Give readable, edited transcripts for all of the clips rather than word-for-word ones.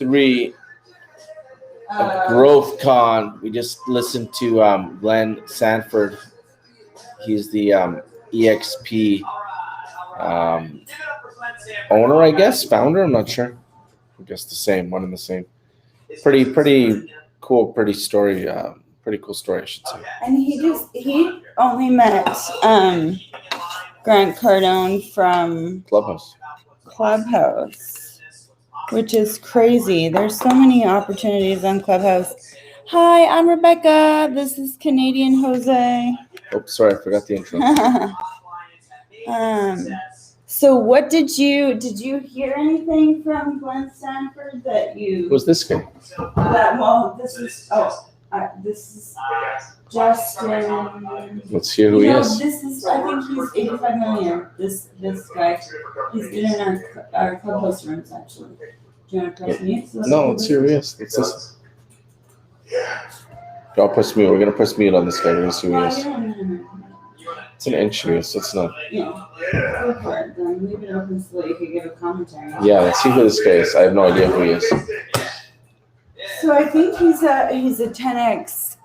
3 of GrowthCon. We just listened to Glenn Sanford. He's the EXP owner, I guess, founder. I'm not sure. I guess the same, one and the same. Pretty cool, pretty cool story, I should say. And he only met Grant Cardone from Clubhouse, which is crazy. There's so many opportunities on Clubhouse. Hi, I'm Rebecca. This is Canadian Jose. Oh, sorry, I forgot the intro. So what did you hear anything from Glenn Sanford that you? Who's this guy? This is Justin. Let's hear who he is. I think he's 85 million. This guy. He's been in our Clubhouse rooms actually. Do you want to press mute? No, let's hear who he is. Let's listen. I'll press mute. We're gonna press mute on this guy. We're gonna see who he is. It's an interview, so it's not. Yeah. Go for it. Then leave it open so that you can give a commentary. Yeah, let's see who this guy is. I have no idea who he is. So I think he's a 10X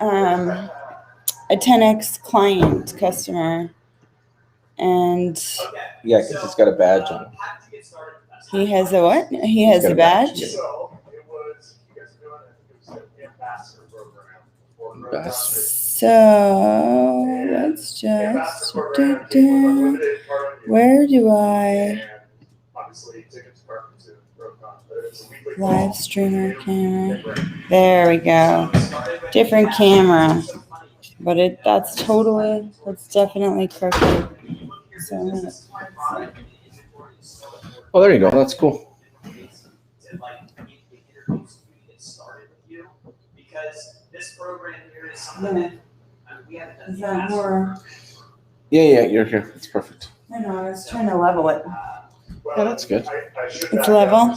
a 10X customer, and yeah, because he's got a badge on. He has a what? He has a badge. So let's just where do I live streamer camera? There we go. Different camera, but that's definitely crooked. So oh, there you go. That's cool. Is that more? Yeah, you're here. It's perfect. I know. I was trying to level it. Yeah, that's good. It's level.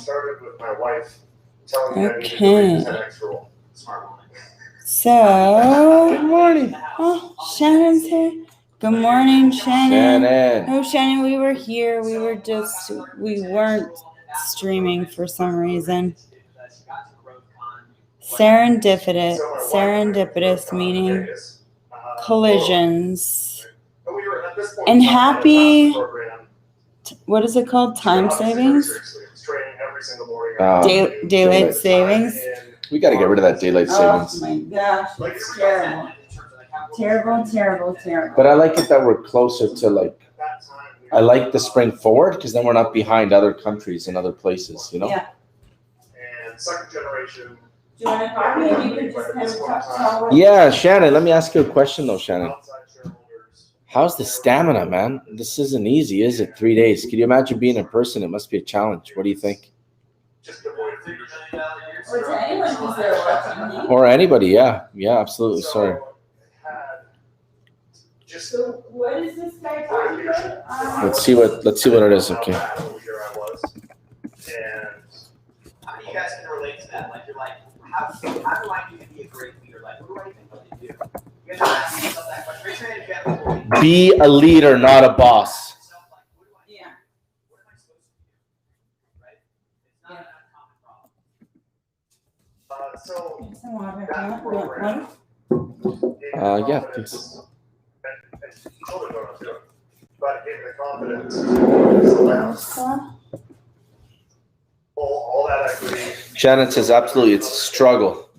Okay. So. Good morning. Oh, Shannon's here. Good morning, Shannon. Shannon. Oh, Shannon, we were here. We weren't streaming for some reason. Serendipitous meaning collisions. And happy, what is it called? Time savings? Daylight savings? We got to get rid of that daylight savings. Oh my gosh, it's terrible. Terrible. But I like it that we're closer to I like the spring forward because then we're not behind other countries and other places, you know? Yeah. And second generation. Do you want to copy it? You can just kind of talk. Yeah, Shannon, let me ask you a question though, Shannon. How's the stamina, man? This isn't easy, is it? 3 days. Can you imagine being in person? It must be a challenge. What do you think? Or to anyone who's there watching. Or anybody, yeah. Yeah, absolutely. Sorry. So what is this guy talking about? Let's see what it is, okay. And how many of you guys can relate to that? Like you're like, how do I need to be a great leader? Like, what do I think I need to do? You guys are asking yourself that question. Raise your hand if you have Be a leader, not a boss. Yeah. What am I supposed to do? Right? It's not an uncommon problem. Yeah, please. And children don't know what to do. But it gave me the confidence. All that equity. Shannon says, absolutely, it's a struggle.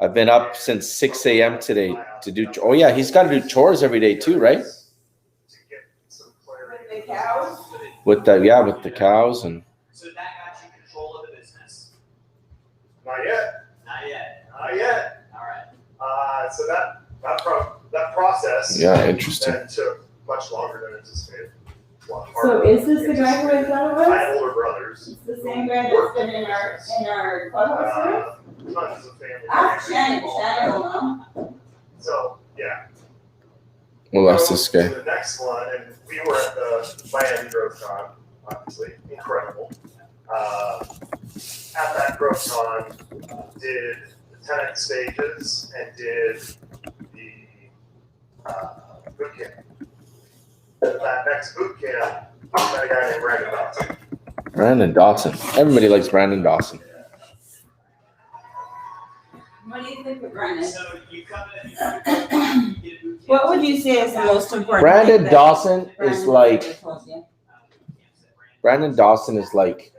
I've been up since 6 a.m. today to do. Oh yeah, he's got to do chores every day too, right? With the cows and. So that got you control of the business? Not yet. All right. So that process. Yeah, interesting. That took much longer than anticipated. So is this the guy who I thought it was? I have older brothers. It's the same guy that's been in our clubhouse room? Tons of family. Shannon will know. So yeah. Well, that's this guy. So the next one, and we were at the Miami GrowthCon, obviously incredible. At that GrowthCon, did the 10X stages and did the boot camp. That next boot camp, I met a guy named Brandon Dawson. Brandon Dawson. Everybody likes Brandon Dawson. What do you think of Brandon? So you come in, you get a boot camp. What would you say is the most important? Brandon thing that Dawson is Brandon like told you? Brandon Dawson is like,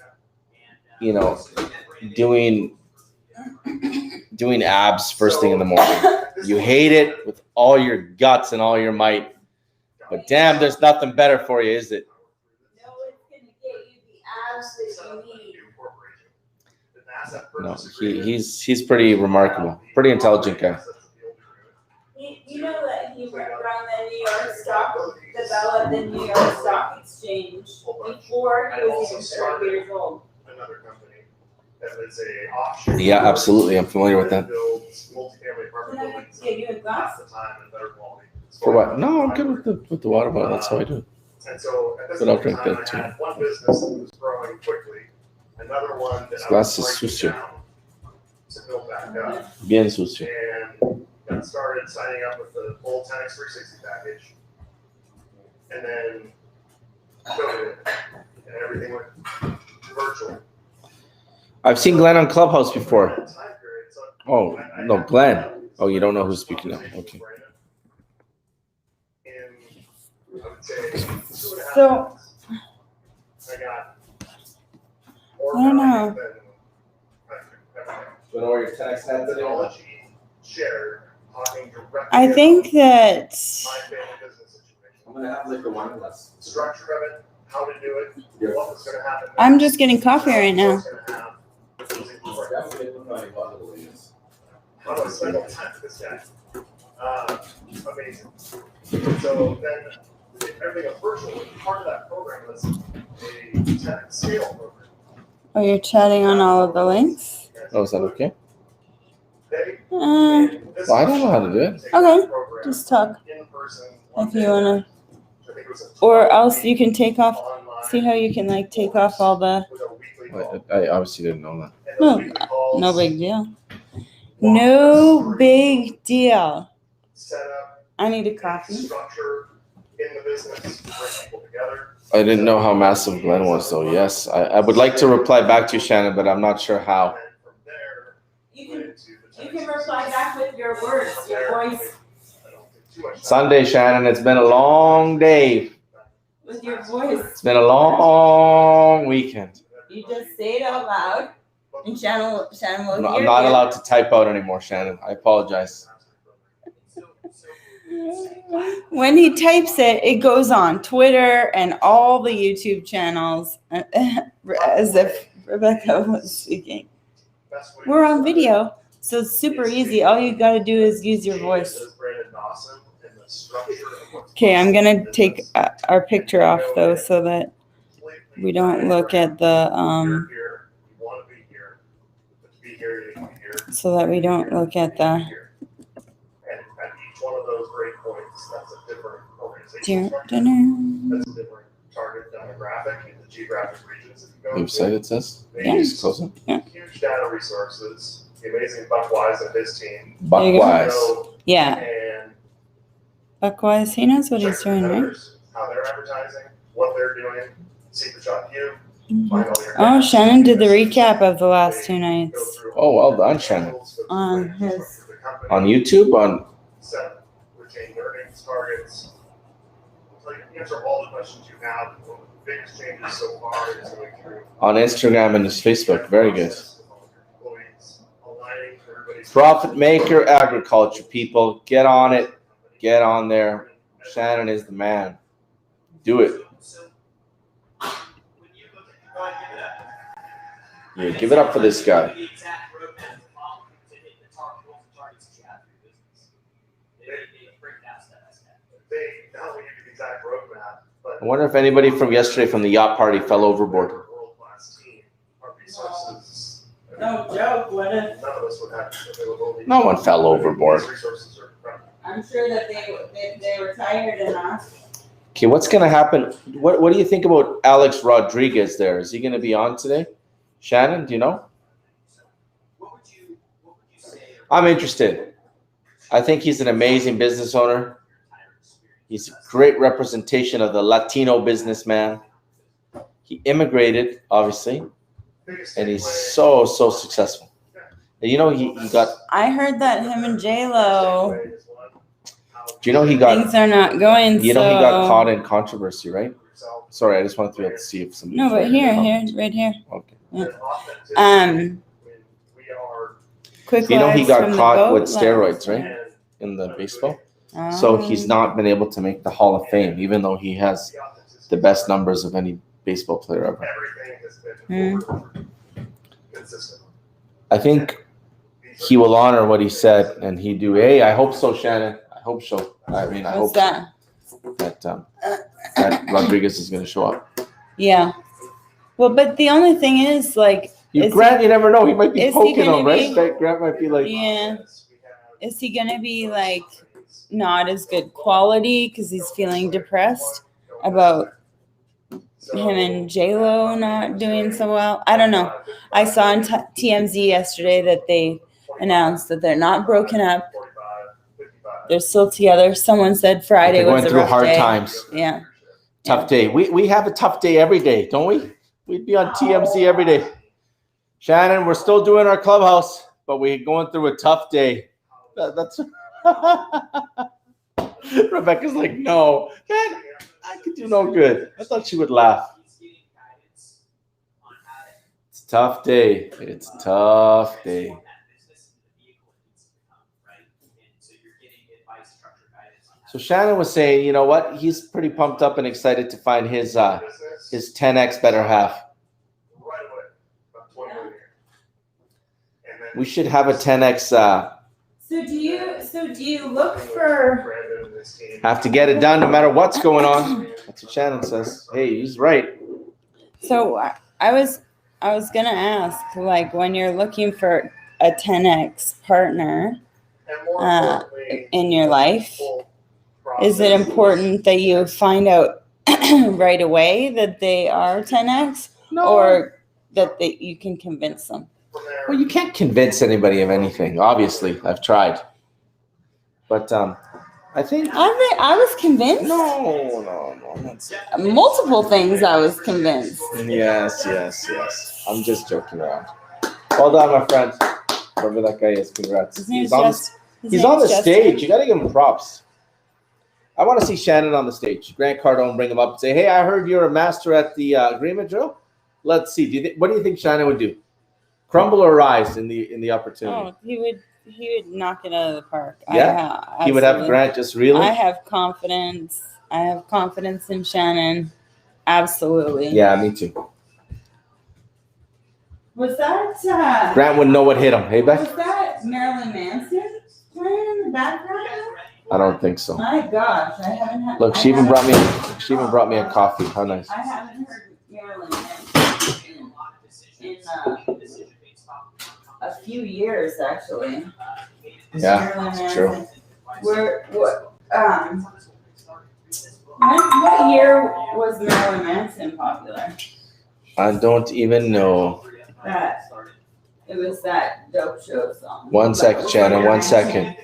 you know, doing abs first thing in the morning. You hate it with all your guts and all your might, but damn, there's nothing better for you, is it? No, it's gonna get you the abs that you need. No, he's pretty remarkable, pretty intelligent guy. You know that he run the New York Stock, developed the New York Stock Exchange before he was even 30 years old. Another company that was a offshoot. Yeah, absolutely. I'm familiar with that. Builds multifamily apartment Can I buildings get you a glass? half the time and better quality. For what? No, I'm good with the water bottle. That's how I do it. And so at this But I'll point in drink time, that I too. had one business that was growing quickly, another one that This I glass was is breaking sucio. down to build back up. Bien sucio. And got started signing up with the full 10X 360 package. And then COVID and everything went virtual. I've seen Glenn on Clubhouse before. That time period, so Oh, no, Glenn. Oh, you don't know who's speaking now. Okay. In, I would say, 2.5 So- months, I got more I don't know. value than everything. You know where your 10X head's Technology shared, talking directly I think that about my family business situation. I'm gonna have like a wine glass. Structure of it, how to do it, Yeah. what was gonna happen. I'm just getting coffee right now. What's gonna happen. How do I spend all the time with this guy? Amazing. So then everything was virtual. Part of that program was a 10X scale program. Oh, you're chatting on all of the links? Oh, is that okay? They, Uh, Well, I don't know how to do it. Okay, just talk in person. if you wanna, I think it was a or else you can take off, online see how you can like take off all the, with a weekly call. I obviously didn't know that. And those No, weekly calls no big deal. walk No us through big deal. Set up I need a coffee. structure in the business to bring people together. I didn't know how massive Glenn was, though. Yes, I would like to reply back to you, Shannon, but I'm not sure how. And from there, You went into the you can 10X reply back with your words, your voice, I don't think too much time. Sunday, Shannon. It's been a long day. with your voice. It's been a long weekend. You just say it out loud, and Shannon will I'm hear not you. allowed to type out anymore, Shannon. I apologize. When he types it, it goes on Twitter and all the YouTube channels, as if Rebecca was speaking. We're on video, so it's super easy. All you gotta do is use your voice. Okay, I'm gonna take our picture off though, so that we don't look at the so that we don't look at the. And at each one of those grade points, that's a different organization structure. That's a different target demographic in the geographic regions that you go Website to. it says. Yeah. Just close it. Huge data resources, the amazing Buck Wise and his team. Buckwise. Go Yeah, and Buckwise, he knows what he's check your doing, right? competitors, how they're advertising, what they're doing, secret shop you, find all your. Oh, gaps. Shannon did the recap of the last 2 nights Go through Oh, well done, all Shannon. the tools, on go through the his. structure of the company, On YouTube, on set retained earnings targets. So you can answer all the questions you have. One of the biggest changes so far is going through. on Instagram and his Facebook. Very good. Employees, aligning everybody's. Profit maker agriculture, people. Get on it. Get on there. Shannon is the man. Do it. Yeah, give it up for this guy. The exact roadmap to follow to hit the targets that you have for your business. They break down step by step. They not only give you the exact roadmap, but. I wonder if anybody from yesterday from the yacht party fell overboard. World-class team, our resources. No joke, what if? None of us would have availability. No one fell overboard. These resources are incredible. I'm sure that they were tired enough. Okay, what's going to happen? What do you think about Alex Rodriguez there? Is he going to be on today? Shannon, do you know? What would you say? I'm interested. I think he's an amazing business owner. He's a great representation of the Latino businessman. He immigrated, obviously, Biggest and he's takeaway- so successful. You know, he got. I heard that him and J-Lo, Do you know he got? things are not going You know, he got so- caught in controversy, right? Sorry, I just wanted to be able to see if somebody. No, but here, right here. Okay. Quick You know, he lives got from the caught boat with steroids, lives. right? In the baseball. So he's Um, not been able to make the Hall of Fame, even though he has the best numbers of any baseball player ever. I think he will honor what he said, and he do. Hey, I hope so, Shannon. I hope so. I mean, I What's hope that? so, that Rodriguez is going to show up. Yeah. Well, but the only thing is, like, Grant, you never know. He might be is he poking gonna him, right? be- Grant might be like, yeah, is he gonna be like not as good quality because he's feeling depressed about him and J-Lo not doing so well? I don't know. I saw on TMZ yesterday that they announced that they're not broken up. They're still together. Someone said Friday they're was going a through rough hard day. times. Yeah. Tough day. We have a tough day every day, don't we? We'd be on TMZ every day. Shannon, we're still doing our clubhouse, but we're going through a tough day. That's Rebecca's like, no, man, I could do no good. I thought she would laugh. It's a tough day. It's a tough day. So Shannon was saying, you know what? He's pretty pumped up and excited to find his 10X better half. We should have a 10X. So do you look for? Have to get it done no matter what's going on. That's what Shannon says. Hey, he's right. So I was gonna ask, like, when you're looking for a 10X partner in your life, is it important that you find out right away that they are 10X, or that you can convince them? Well, you can't convince anybody of anything. Obviously, I've tried, but I think I was convinced. no. Multiple things I was convinced. Yes. I'm just joking around. Well done, my friend. Whoever that guy is, congrats. He's on the stage. You gotta give him props. I want to see Shannon on the stage. Grant Cardone, bring him up and say, "Hey, I heard you're a master at the agreement drill. Let's see. What do you think Shannon would do? Crumble or rise in the opportunity?" Oh, he would knock it out of the park. Yeah, he would have Grant just reeling. I have confidence. I have confidence in Shannon. Absolutely. Yeah, me too. Was that Grant wouldn't know what hit him. Hey, Beck? Was that Marilyn Manson playing in the background? I don't think so. My gosh, I haven't had. Look, she even brought me a coffee. How nice. I haven't heard Marilyn Manson in a few years, actually. Yeah, it's true. What year was Marilyn Manson popular? I don't even know. It was that Dope Show song. 1 second, Shannon. 1 second.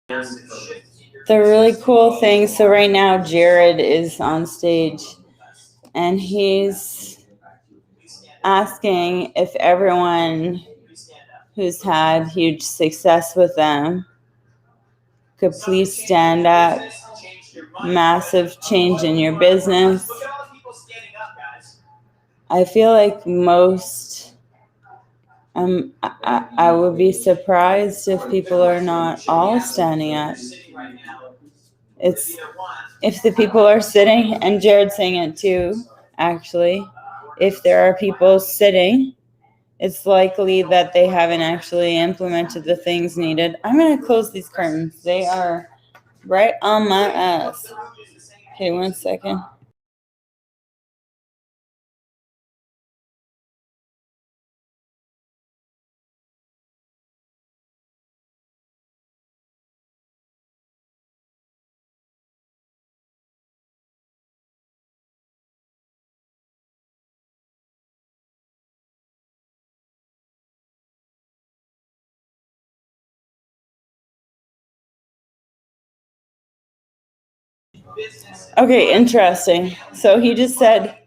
The really cool thing, so right now Jared is on stage and he's asking if everyone who's had huge success with them could please stand up. Massive change in your business. Look at all the people standing up, guys. I feel like most, I would be surprised if people are not all standing up. It's, if the people are sitting, and Jared's saying it too, actually, if there are people sitting, it's likely that they haven't actually implemented the things needed. I'm going to close these curtains. They are right on my ass. Okay, 1 second. Okay, interesting. So he just said,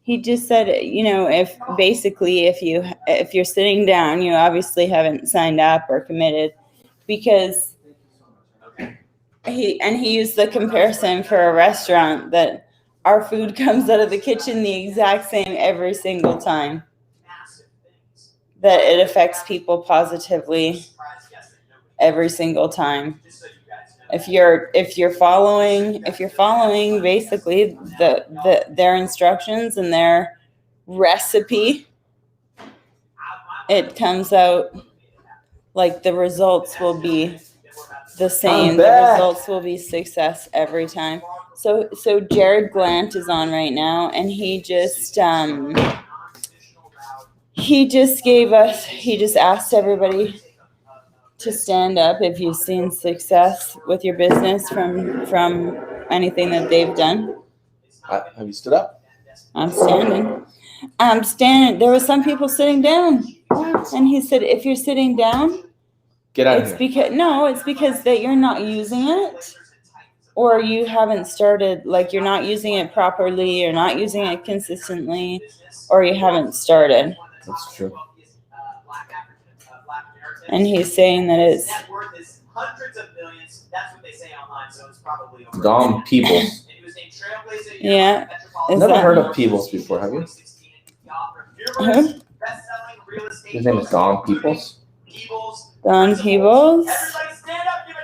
you know, if basically if you're sitting down, you obviously haven't signed up or committed, because he used the comparison for a restaurant that our food comes out of the kitchen the exact same every single time, that it affects people positively every single time. If you're following basically their instructions and their recipe, it comes out like the results will be the same. The results will be success every time. So Jared Glant is on right now, and he just asked everybody to stand up if you've seen success with your business from anything that they've done. Have you stood up? I'm standing. There were some people sitting down. And he said, if you're sitting down, get out of here. It's because that you're not using it, or you haven't started, like you're not using it properly, you're not using it consistently, or you haven't started. That's true. And he's saying that it's hundreds of millions. That's what they say online, so it's probably over. Dom Peebles. Yeah. Never heard of Peebles before, have you? Who? His name is Dom Peebles. Don Peebles.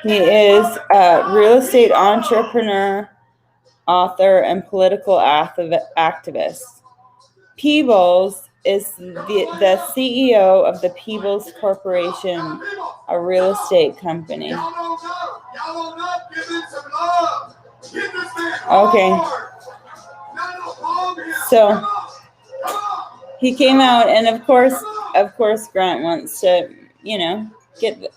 He is a real estate entrepreneur, author, and political activist. Peebles is the CEO of the Peebles Corporation, a real estate company. Okay. So he came out, and of course Grant wants to, get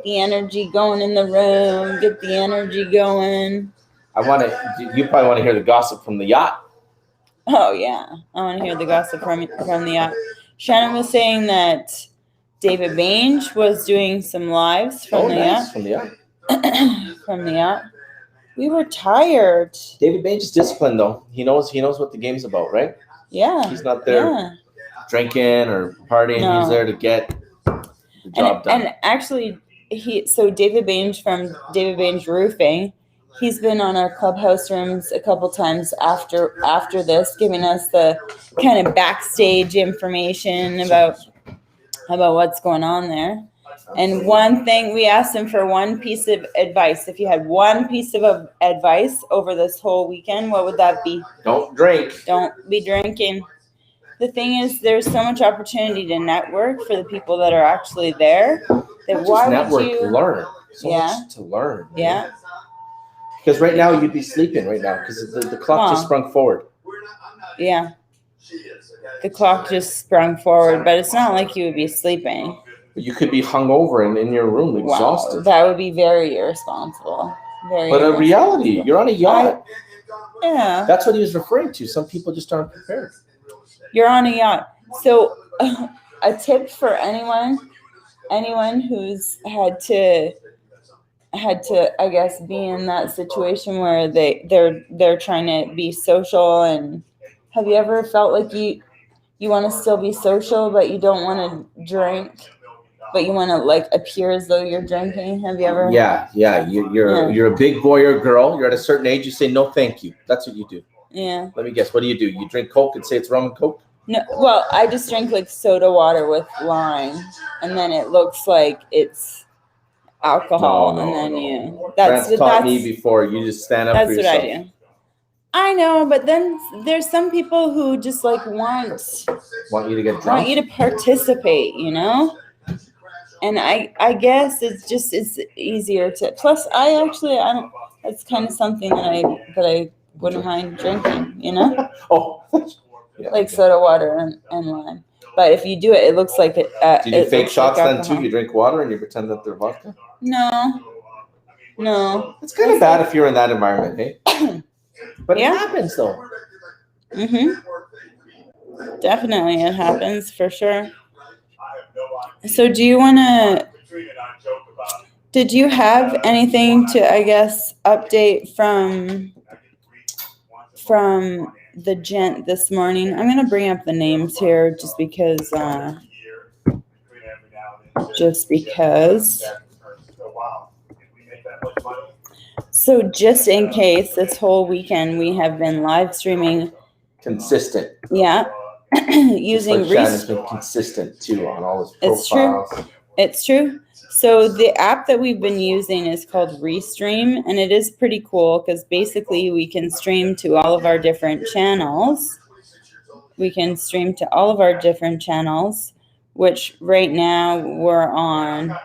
the energy going in the room, get the energy going. You probably want to hear the gossip from the yacht. Oh yeah, I want to hear the gossip from the yacht. Shannon was saying that David Bainge was doing some lives from the yacht. From the yacht. From the yacht. We were tired. David Bainge is disciplined though. He knows what the game's about, right? Yeah. He's not there drinking or partying. No. He's there to get the job done. And actually, David Bainge from David Bainge Roofing, he's been on our clubhouse rooms a couple times after this, giving us the kind of backstage information about what's going on there. And one thing, we asked him for one piece of advice. If you had one piece of advice over this whole weekend, what would that be? Don't drink. Don't be drinking. The thing is, there's so much opportunity to network for the people that are actually there. That why would you learn? So much to learn. Yeah. Because right now you'd be sleeping right now because the clock just sprung forward. Yeah. The clock just sprung forward, but it's not like you would be sleeping. You could be hungover and in your room exhausted. Wow, that would be very irresponsible. But a reality, you're on a yacht. Yeah. That's what he was referring to. Some people just aren't prepared. You're on a yacht. So a tip for anyone who's had to, I guess, be in that situation where they're trying to be social. And have you ever felt like you want to still be social, but you don't want to drink? but you want to like appear as though you're drinking. Have you ever? Yeah. You're a big boy or girl. You're at a certain age. You say no, thank you. That's what you do. Yeah. Let me guess. What do? You drink Coke and say it's rum and Coke? No. Well, I just drink like soda water with lime, and then it looks like it's alcohol, and then you. Grant's taught me before. You just stand up for yourself. That's what I do. I know, but then there's some people who just like want you to get drunk. Want you to participate, you know? And I guess it's easier to. Plus, I don't. It's kind of something that I wouldn't mind drinking, you know? Oh, yeah. Like soda water and lime. But if you do it, it looks like it. Do you do fake shots like then too? You drink water and you pretend that they're vodka? No. It's kind of bad if you're in that environment, hey? But it happens though. Definitely, it happens for sure. So, do you want to? Did you have anything to, I guess, update from the gent this morning? I'm gonna bring up the names here just because. So just in case, this whole weekend we have been live streaming. Consistent. Yeah. Using Shannon's been consistent too on all his profiles. It's true. So the app that we've been using is called Restream, and it is pretty cool because basically we can stream to all of our different channels. Which right now we're on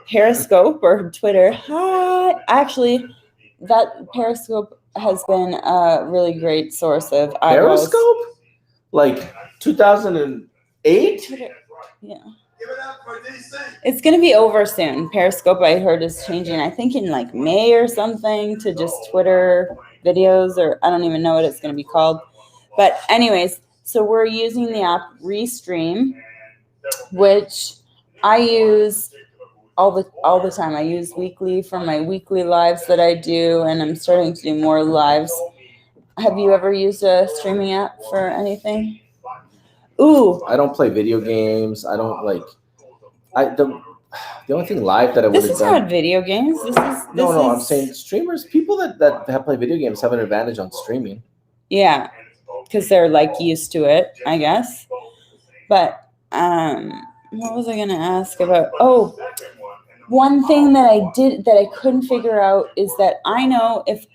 Periscope or Twitter. Hi. Actually, that Periscope has been a really great source of eyeballs. Periscope? Like 2008? Yeah. It's going to be over soon. Periscope, I heard, is changing, I think in like May or something, to just Twitter videos, or I don't even know what it's going to be called. But anyways, so we're using the app Restream, which I use all the time. I use weekly for my weekly lives that I do, and I'm starting to do more lives. Have you ever used a streaming app for anything? Ooh. I don't play video games. I don't like. The only thing live that I would have done. This is not video games. I'm saying streamers. People that have played video games have an advantage on streaming. Yeah, because they're like used to it, I guess. But what was I gonna ask about? Oh, one thing that I couldn't figure out is that I know if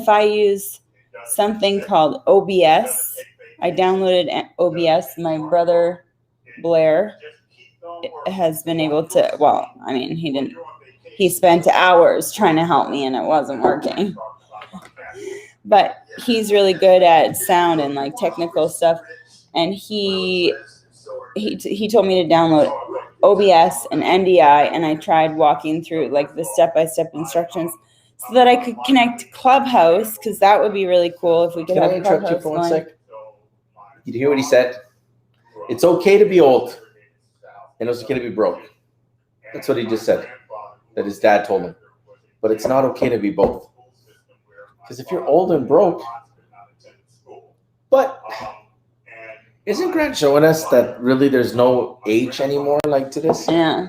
I use something called OBS. I downloaded OBS. My brother Blair has been able to. Well, I mean, he didn't. He spent hours trying to help me, and it wasn't working. But he's really good at sound and like technical stuff, and he told me to download OBS and NDI, and I tried walking through like the step-by-step instructions so that I could connect Clubhouse, because that would be really cool if we could have Clubhouse. Can I interrupt you for 1 sec? Did you hear what he said? It's okay to be old, and it's okay to be broke. That's what he just said, that his dad told him. But it's not okay to be both. Because if you're old and broke, but isn't Grant showing us that really there's no age anymore like to this? Yeah.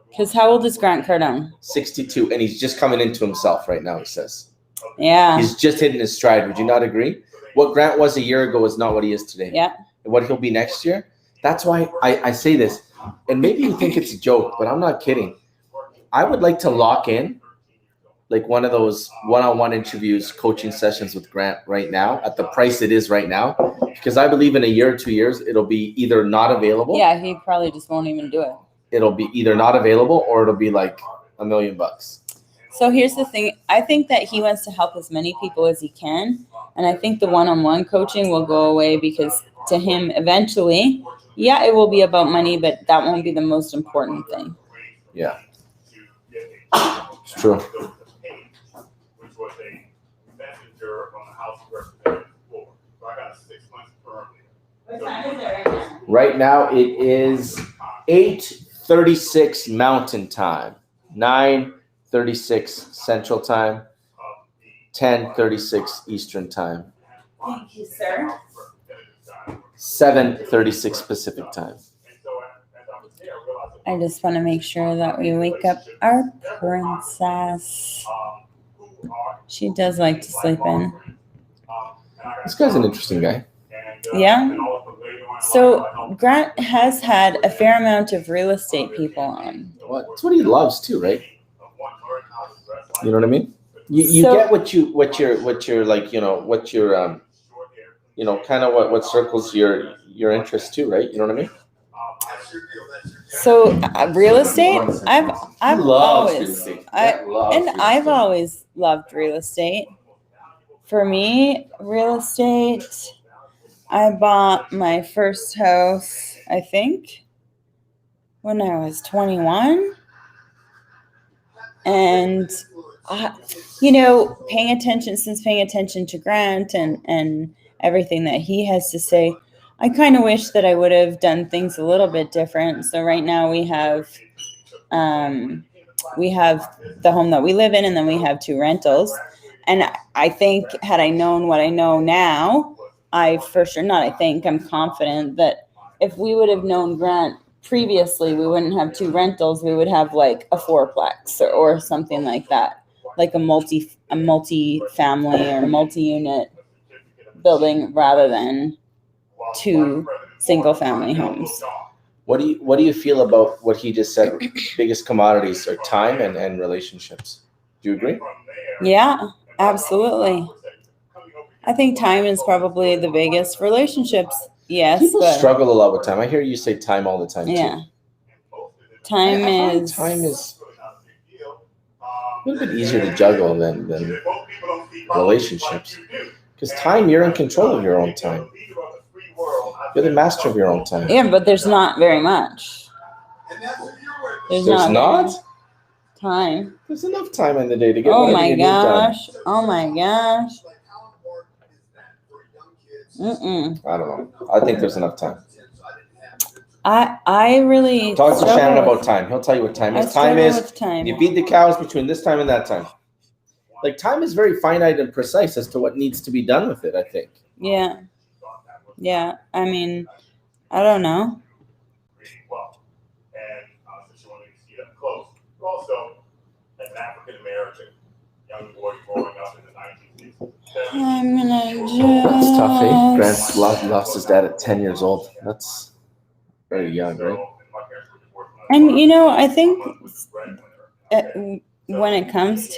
Because how old is Grant Cardone? 62, and he's just coming into himself right now, he says. Yeah. He's just hitting his stride. Would you not agree? What Grant was a year ago is not what he is today. Yeah. And what he'll be next year. That's why I say this. And maybe you think it's a joke, but I'm not kidding. I would like to lock in like one of those one-on-one interviews, coaching sessions with Grant right now at the price it is right now, because I believe in a year or 2 years, it'll be either not available. Yeah, he probably just won't even do it. It'll be either not available or it'll be like $1 million. So here's the thing. I think that he wants to help as many people as he can. And I think the one-on-one coaching will go away because to him, eventually, yeah, it will be about money, but that won't be the most important thing. Yeah. It's true. Right now it is 8:36 Mountain Time, 9:36 Central Time, 10:36 Eastern Time. Thank you, sir. 7:36 Pacific Time. I just want to make sure that we wake up our princess. She does like to sleep in. This guy's an interesting guy. Yeah. So Grant has had a fair amount of real estate people on. Well, it's what he loves too, right? You know what I mean? You So- get what you're like, what your kind of what circles your interest too, right? You know what I mean? So real estate, I've Loves real always, estate. That loves real I've estate. always loved real estate. For me, real estate, I bought my first house, I think, when I was 21. And, paying attention to Grant and everything that he has to say, I kind of wish that I would have done things a little bit different. So right now we have the home that we live in, and then we have 2 rentals. And I think had I known what I know now, I'm confident that if we would have known Grant previously, we wouldn't have 2 rentals. We would have like a 4-plex or something like that, like a multi-family or multi-unit building rather than 2 single-family homes. What do you feel about what he just said? Biggest commodities are time and relationships. Do you agree? Yeah, absolutely. I think time is probably the biggest. Relationships, yes. People but struggle a lot with time. I hear you say time all the time yeah. too. Time I is find time is a little bit easier to juggle than relationships. Because time, you're in control of your own time. You're the master of your own time. Yeah, but there's not very much. There's not time. There's enough time in the day to get Oh whatever my you need done. gosh. Oh my gosh. Mm-mm. I don't know. I think there's enough time. I really Talk to struggle Shannon about with- time. He'll tell you what time I is. Time struggle is with time. you feed the cows between this time and that time. Like time is very finite and precise as to what needs to be done with it, I think. Yeah. Yeah. I mean, I don't know. Also, as an African American young boy growing up in the 1960s. I'm gonna That's tough, eh? just. Grant lost his dad at 10 years old. That's very young, right? And I think when it comes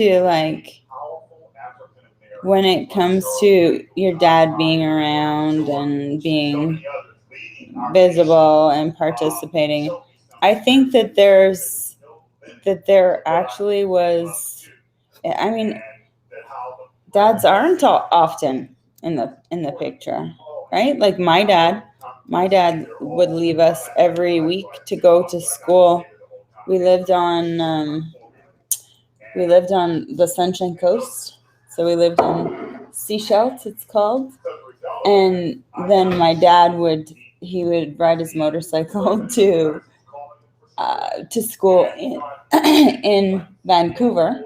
to your dad being around and being visible and participating, I think that there actually was. I mean, dads aren't often in the picture, right? Like my dad would leave us every week to go to school. We lived on the Sunshine Coast, so we lived in Seychelles, it's called. And then my dad would ride his motorcycle to school in Vancouver.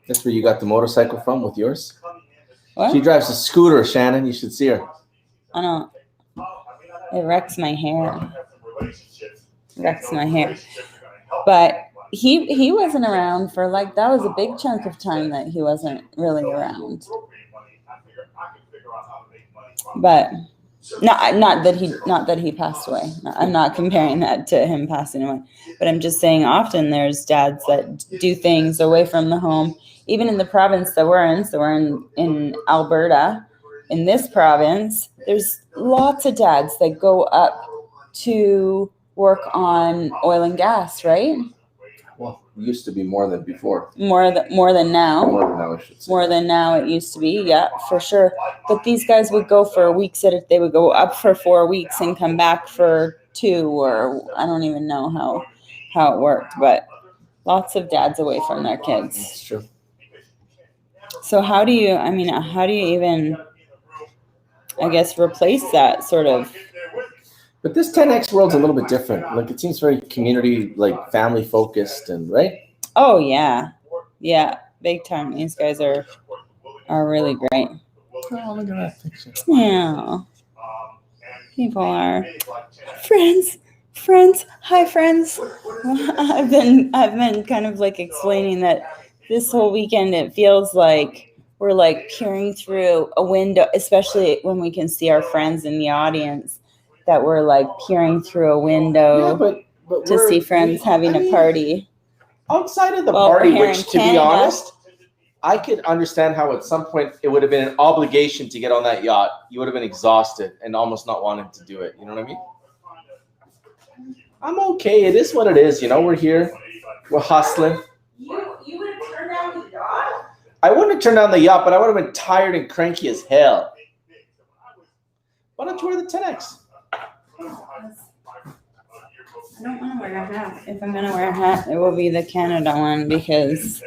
That's where you got the motorcycle from with yours? What? She drives a scooter, Shannon. You should see her. I know. It wrecks my hair. But he wasn't around for that was a big chunk of time that he wasn't really around. But not that he passed away. I'm not comparing that to him passing away. But I'm just saying often there's dads that do things away from the home. Even in the province that we're in, so we're in Alberta, in this province, there's lots of dads that go up to work on oil and gas, right? Well, it used to be more than before. More than now. More than now, I should say. More than now it used to be, yeah, for sure. But these guys would go for weeks they would go up for 4 weeks and come back for 2, or I don't even know how it worked, but lots of dads away from their kids. That's true. So how do you even, I guess, replace that sort of? But this 10X world's a little bit different. Like it seems very community, like family focused, and right? Oh yeah, big time. These guys are really great. Oh, look at that picture. Yeah, people are friends. Friends, hi friends. I've been kind of like explaining that this whole weekend it feels like we're like peering through a window, especially when we can see our friends in the audience, that we're like peering through a window to see friends having a party. Outside of the Well, we're party, here in which to be Canada. honest, I could understand how at some point it would have been an obligation to get on that yacht. You would have been exhausted and almost not wanting to do it. You know what I mean? I'm okay. It is what it is. You know, we're here. We're hustling. You would have turned down the yacht? I wouldn't have turned down the yacht, but I would have been tired and cranky as hell. Why don't you wear the 10X? I don't want to wear a hat. If I'm going to wear a hat, it will be the Canada one because...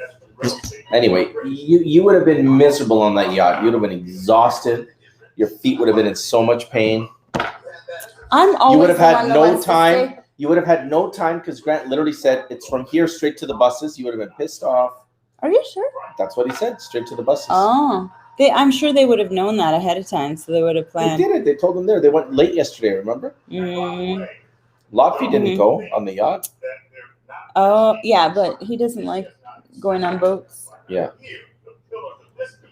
Anyway, you would have been miserable on that yacht. You would have been exhausted. Your feet would have been in so much pain. I'm always You would have had the one that no wants to time. stay. You would have had no time because Grant literally said it's from here straight to the buses. You would have been pissed off. Are you sure? That's what he said, straight to the buses. Oh, I'm sure they would have known that ahead of time, so they would have They planned. did it. They told them there. They went late yesterday, remember? Mm. Lotfi didn't go on the yacht. Oh, yeah, but he doesn't like going on boats. Yeah.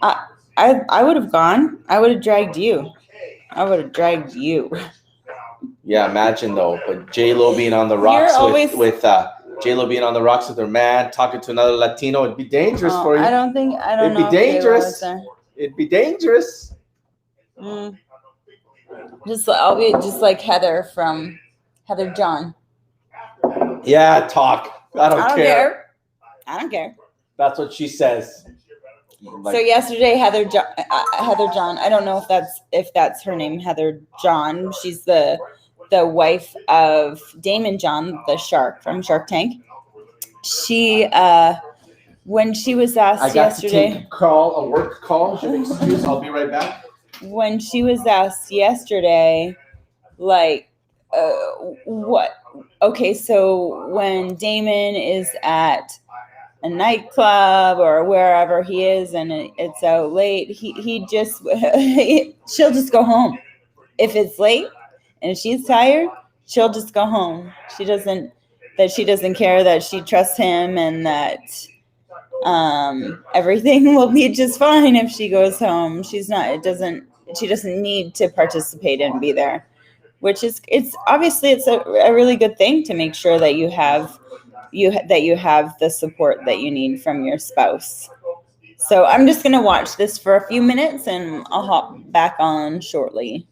I would have gone. I would have dragged you. Yeah, imagine though. But J-Lo being on the rocks with J-Lo being on the rocks with her man, talking to another Latino, it'd be dangerous for you. I don't know. It'd be dangerous. It'd be dangerous. I'll be just like Heather from Heather John. Yeah, talk. I don't care. I don't care. That's what she says. So yesterday, Heather John. I don't know if that's her name, Heather John. She's the wife of Damon John, the shark from Shark Tank. She when she was asked yesterday. I got to take a work call. Excuse, I'll be right back. When she was asked yesterday, like, what? Okay, so when Damon is at a nightclub or wherever he is and it's out late, she'll just go home. If it's late and she's tired, she'll just go home. She doesn't care, that she trusts him and that everything will be just fine if she goes home. She doesn't need to participate and be there, which is, it's a really good thing to make sure that you have the support that you need from your spouse. So I'm just going to watch this for a few minutes and I'll hop back on shortly.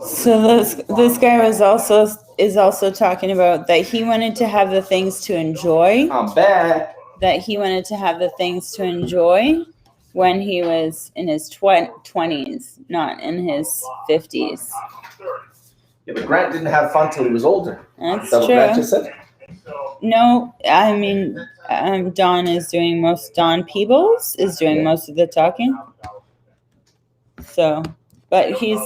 So this guy is also talking about that he wanted to have the things to enjoy. I'm back. That he wanted to have the things to enjoy when he was in his 20s, not in his 50s. Yeah, but Grant didn't have fun till he was older. That's what true. Grant just said. No, I mean, Don Peebles is doing most of the talking. So, but he's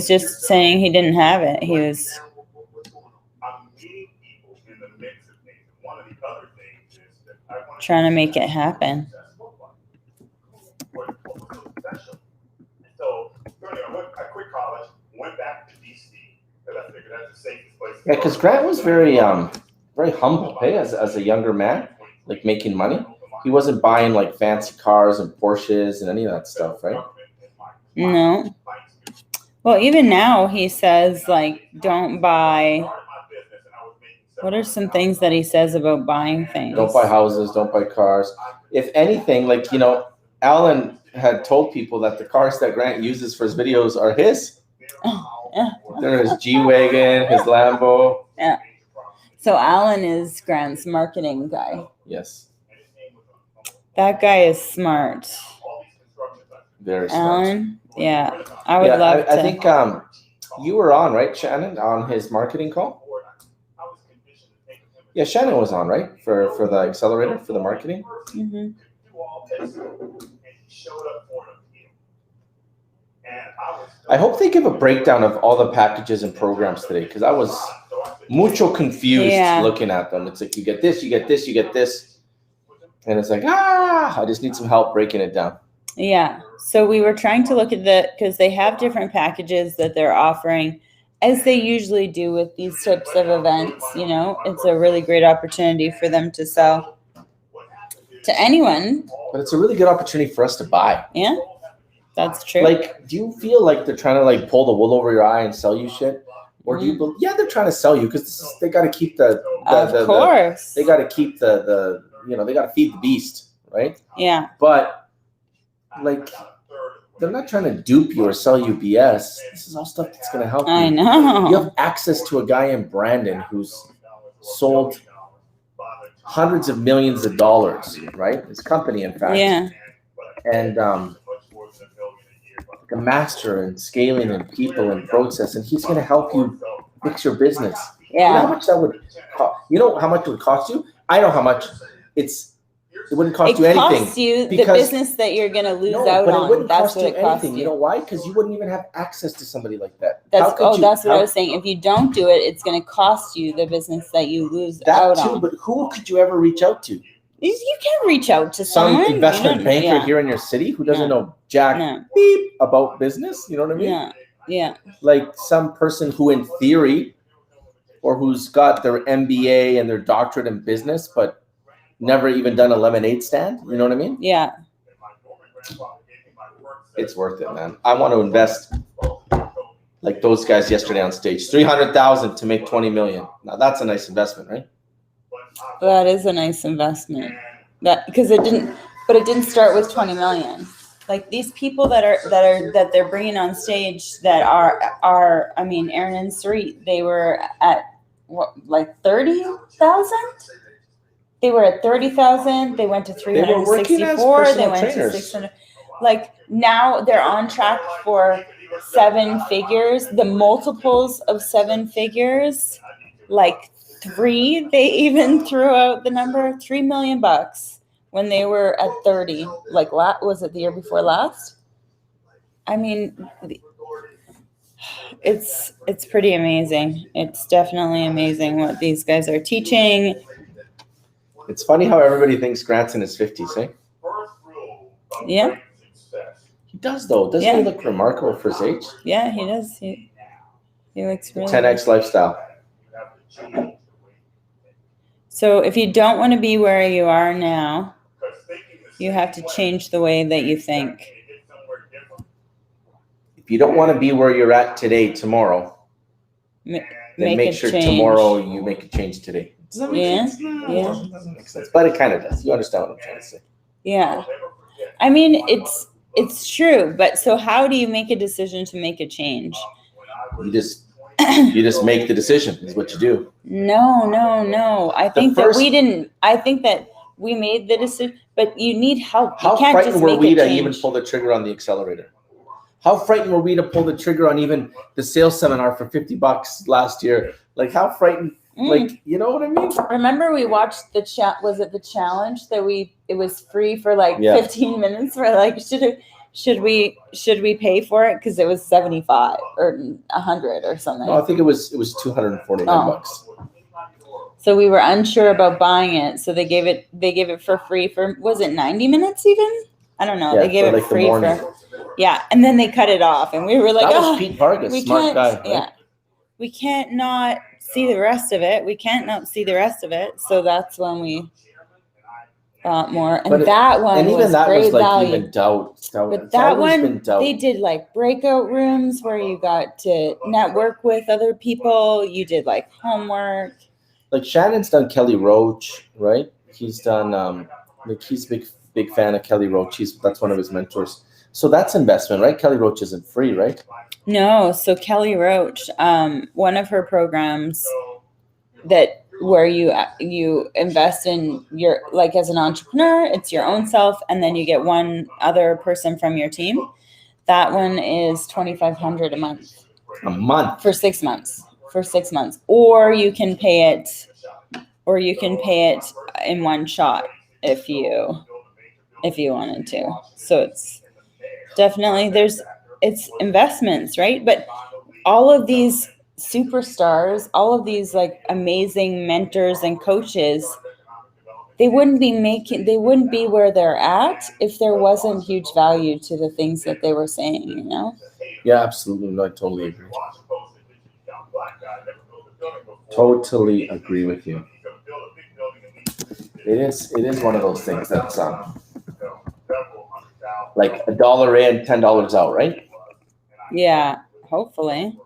just saying he didn't have it. He was trying to make it happen. Yeah, because Grant was very humble, hey, as a younger man, like making money. He wasn't buying like fancy cars and Porsches and any of that stuff, right? No. Well, even now he says like, don't buy. What are some things that he says about buying things? Don't buy houses, don't buy cars. If anything, like, you know, Alan had told people that the cars that Grant uses for his videos are his. They're his G-Wagon, his Lambo. Yeah. So Alan is Grant's marketing guy. Yes. That guy is smart. Very smart. Alan, yeah. I would love to. I think you were on, right, Shannon, on his marketing call? Yeah, Shannon was on, right, for the accelerator, for the marketing? Mm-hmm. I hope they give a breakdown of all the packages and programs today, because I was mucho confused looking at them. It's like, you get this, you get this, you get this. And it's like, I just need some help breaking it down. Yeah. So we were trying to look at because they have different packages that they're offering, as they usually do with these types of events. You know, it's a really great opportunity for them to sell to anyone. But it's a really good opportunity for us to buy. Yeah, that's true. Like, do you feel like they're trying to like pull the wool over your eye and sell you shit? Or do you they're trying to sell you because they got to keep the of course. they got to keep the you know, they got to feed the beast, right? Yeah. But like, they're not trying to dupe you or sell you BS. This is all stuff that's going to help you. I know. You have access to a guy in Brandon who's sold hundreds of millions of dollars, right? His company, in fact. Yeah. And like a master in scaling and people and process, and he's going to help you fix your business. Yeah. You know how much that would cost? You know how much it would cost you? I know how much it wouldn't cost you anything. It costs you the business that you're going to lose out but on. It wouldn't that's cost what you it costs anything. you. You know why? Because you wouldn't even have access to somebody like that. That's what I was saying. If you don't do it, it's going to cost you the business that you lose out on. But who could you ever reach out to? You can reach out to some someone. investment banker here in your city who doesn't know jack beep about business. You know what I mean? Yeah. Yeah. Like some person who, in theory, or who's got their MBA and their doctorate in business, but never even done a lemonade stand. You know what I mean? Yeah. It's worth it, man. I want to invest like those guys yesterday on stage. $300,000 to make $20 million. Now that's a nice investment, right? That is a nice investment. Because it didn't start with 20 million. Like these people that they're bringing on stage that are I mean, Aaron and Sarit, they were at what, like 30,000? They were at 30,000. They went to 364. They went to 600. Like now they're on track for 7 figures. The multiples of 7 figures, like 3. They even threw out the number $3 million when they were at 30. Like was it the year before last? I mean, it's pretty amazing. It's definitely amazing what these guys are teaching. It's funny how everybody thinks Grant's in his 50s, eh? Yeah. He does, though. Doesn't he look remarkable for his age? Yeah, he does. He looks really 10X lifestyle. So if you don't want to be where you are now, you have to change the way that you think. If you don't want to be where you're at today, tomorrow, then make sure tomorrow you make a change today. Does that make sense? No, it doesn't make sense. But it kind of does. You understand what I'm trying to say. Yeah. I mean, it's true. But so how do you make a decision to make a change? You just make the decision is what you do. No. I think that we made the decision, but you need help. How frightened were we to even pull the trigger on the accelerator? How frightened were we to pull the trigger on even the sales seminar for $50 last year? Like how frightened, like, you know what I mean? Remember we watched the chat, was it the challenge that it was free for like Yeah. 15 minutes? We're like, should we pay for it? Cause it was 75 or 100 or something. No, I think it was $249. So we were unsure about buying it. So they gave it for free for, was it 90 minutes even? I don't know. Yeah, They gave for it like the free morning. for, yeah. And then they cut it off and we were like, That was oh, Pete Vargas, we smart can't, guy, right? yeah. We can't not see the rest of it. We can't not see the rest of it. So that's when we bought more. And But that one and even was that great was like value. even doubt. But It's that always one, been doubt. they did like breakout rooms where you got to network with other people. You did like homework. Like Shannon's done Kelly Roach, right? He's done like he's a big fan of Kelly Roach. That's one of his mentors. So that's investment, right? Kelly Roach isn't free, right? No, so Kelly Roach, one of her programs that where you invest in your, like as an entrepreneur, it's your own self, and then you get one other person from your team. That one is $2,500 a month. A month for 6 months. For 6 months, or you can pay it in one shot if you wanted to. So it's definitely it's investments, right? But all of these superstars, all of these like amazing mentors and coaches, they wouldn't be where they're at if there wasn't huge value to the things that they were saying, you know? Yeah, absolutely. No, I totally agree. Totally agree with you. It is one of those things that's like $1 in, $10 out, right? Yeah, hopefully.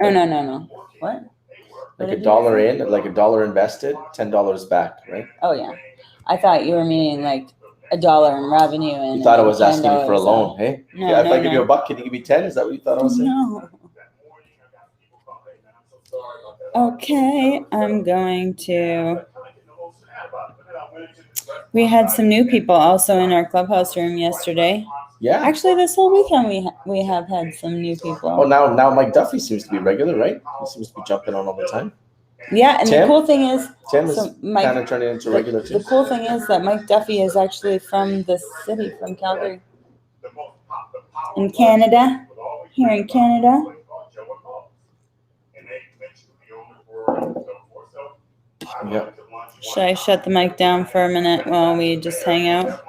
Oh no. What? Like $1 in, like $1 invested, $10 back, right? Oh yeah. I thought you were meaning like $1 in revenue and You thought I was asking you for a $10 loan, out. hey? No, Yeah, if no, I give you no. $1, can you give me 10? Is that what you thought I was saying? No. Okay, I'm going to. We had some new people also in our clubhouse room yesterday. Yeah. Actually, this whole weekend we have had some new people. Oh, now Mike Duffy seems to be regular, right? He seems to be jumping on all the time. Yeah, and Tim? the cool thing is, Tim is so Mike, kind of turning into regular too. the cool thing is that Mike Duffy is actually from the city, from Calgary, in Canada, here in Canada. Yeah. Should I shut the mic down for a minute while we just hang out?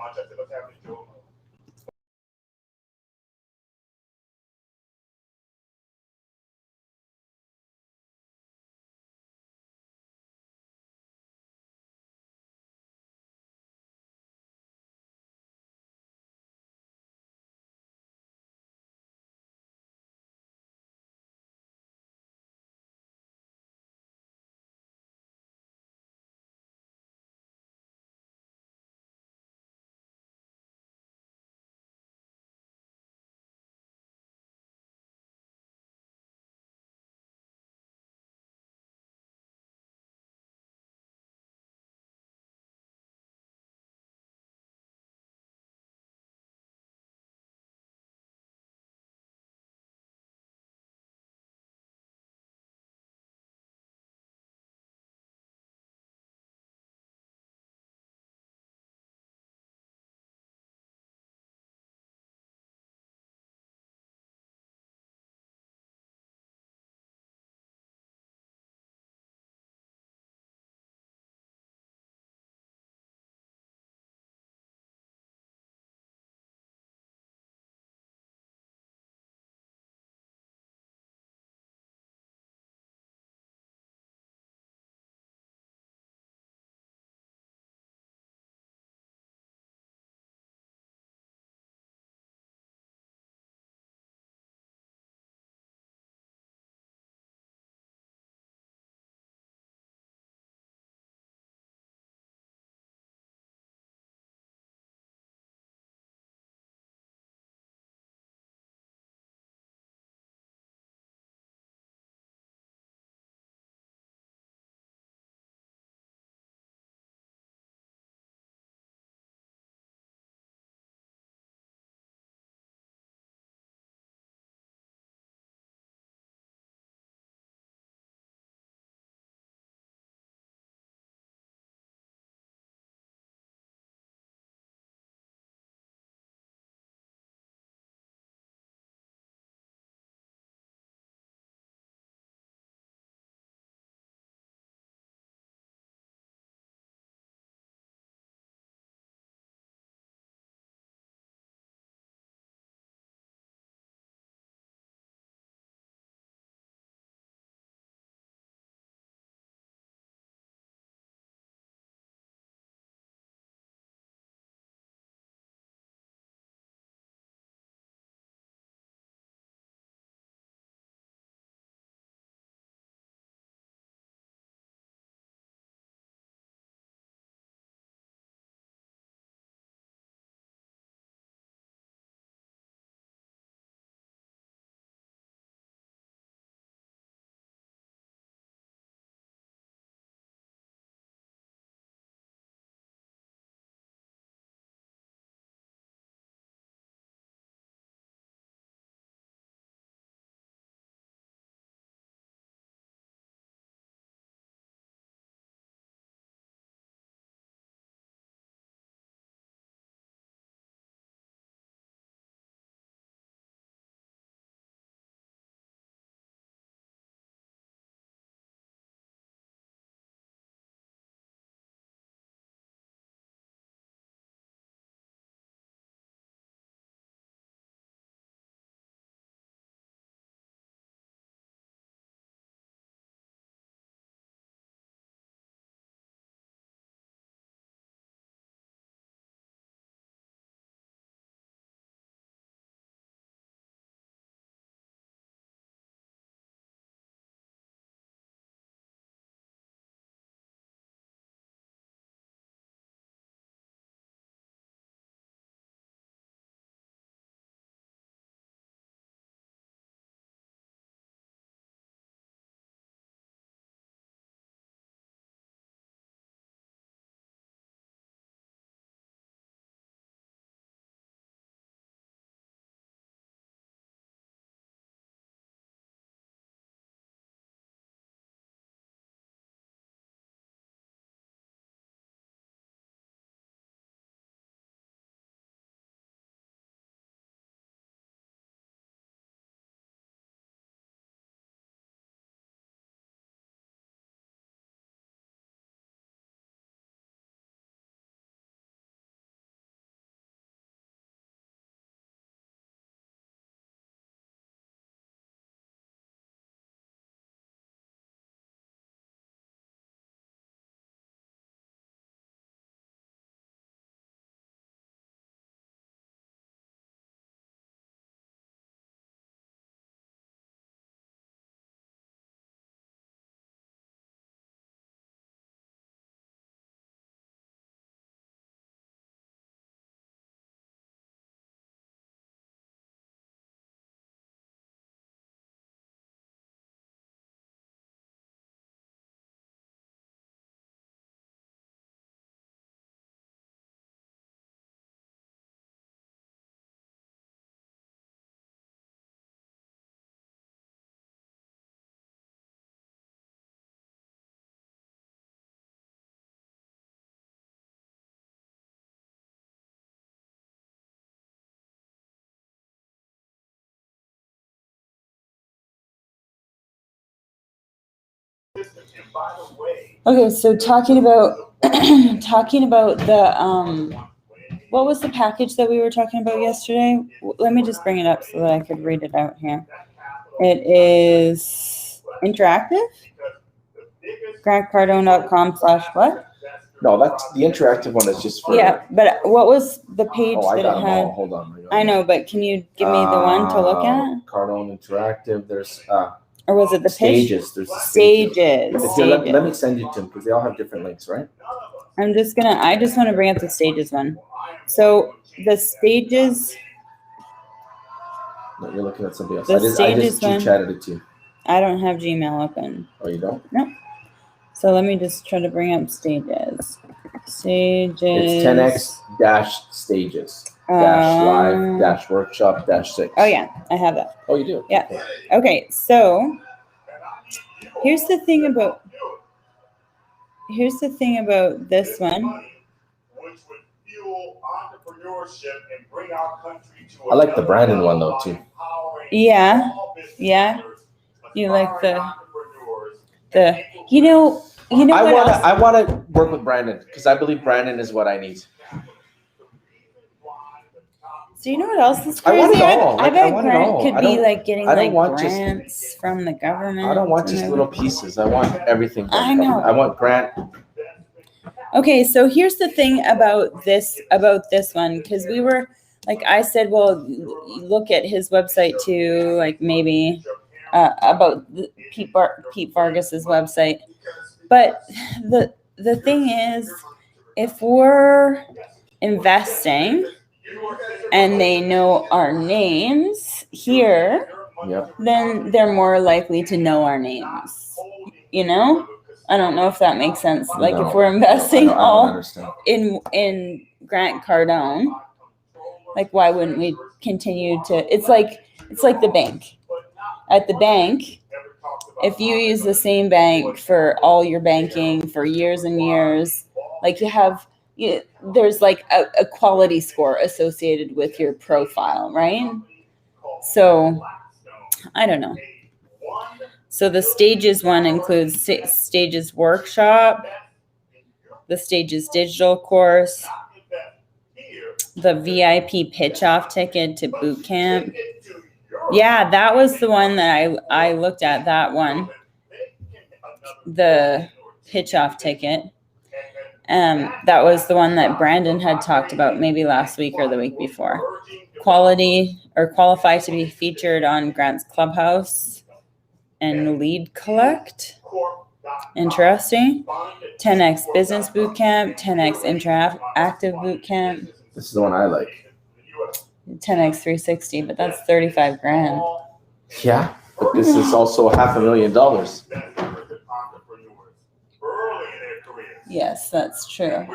And by the way, Okay, so talking about the what was the package that we were talking about yesterday? Let me just bring it up so that I could read it out here. It is interactive. GrantCardone.com/what? No, that's the interactive one is just for. Yeah, but what was the page Oh, I that got it them had? all. Hold on. I know, but can you give me the one to look at? Cardone Interactive. There's Or was it the pitch? stages. There's the stages. Stages. Here, let me send you to them because they all have different links, right? I just want to bring up the stages one. So the stages. No, you're looking at something else. The I just stages one. chatted it to you. I don't have Gmail open. Oh, you don't? No. So let me just try to bring up stages. Stages. It's 10X stages. Live workshop 6. Oh yeah, I have that. Oh, you do? Yeah. Okay, so here's the thing about this one. which would fuel entrepreneurship and bring our country to I like the Brandon one though too. Yeah. Yeah. You like the you know I want to work with Brandon because I believe Brandon is what I need. So you know what else is I want crazy? it all. I Like, I bet want it Grant all. could I be don't- like getting I don't like want just- grants from the government. I don't want just and little pieces. I want everything. I know. I want Grant. Okay, so here's the thing about this one, because we were like I said, well, look at his website too, like maybe about Pete Vargas's website. But the thing is, if we're investing and they know our names here, Yep. then they're more likely to know our names. You know? I don't know if that makes sense. Like No, if we're investing I don't all understand. in Grant Cardone, like why wouldn't we continue to? It's like the bank. At the bank, if you use the same bank for all your banking for years and years, like there's like a quality score associated with your profile, right? So I don't know. So the stages one includes stages workshop, the stages digital course, the VIP pitch off ticket to boot camp. Yeah, that was the one that I looked at, that one. The pitch off ticket. That was the one that Brandon had talked about maybe last week or the week before. Qualify to be featured on Grant's Clubhouse and lead collect. Interesting. 10X Business Bootcamp, 10X Interactive Bootcamp. This is the one I like. 10X 360, but that's $35,000. Yeah, but this is also $500,000. Yes, that's true.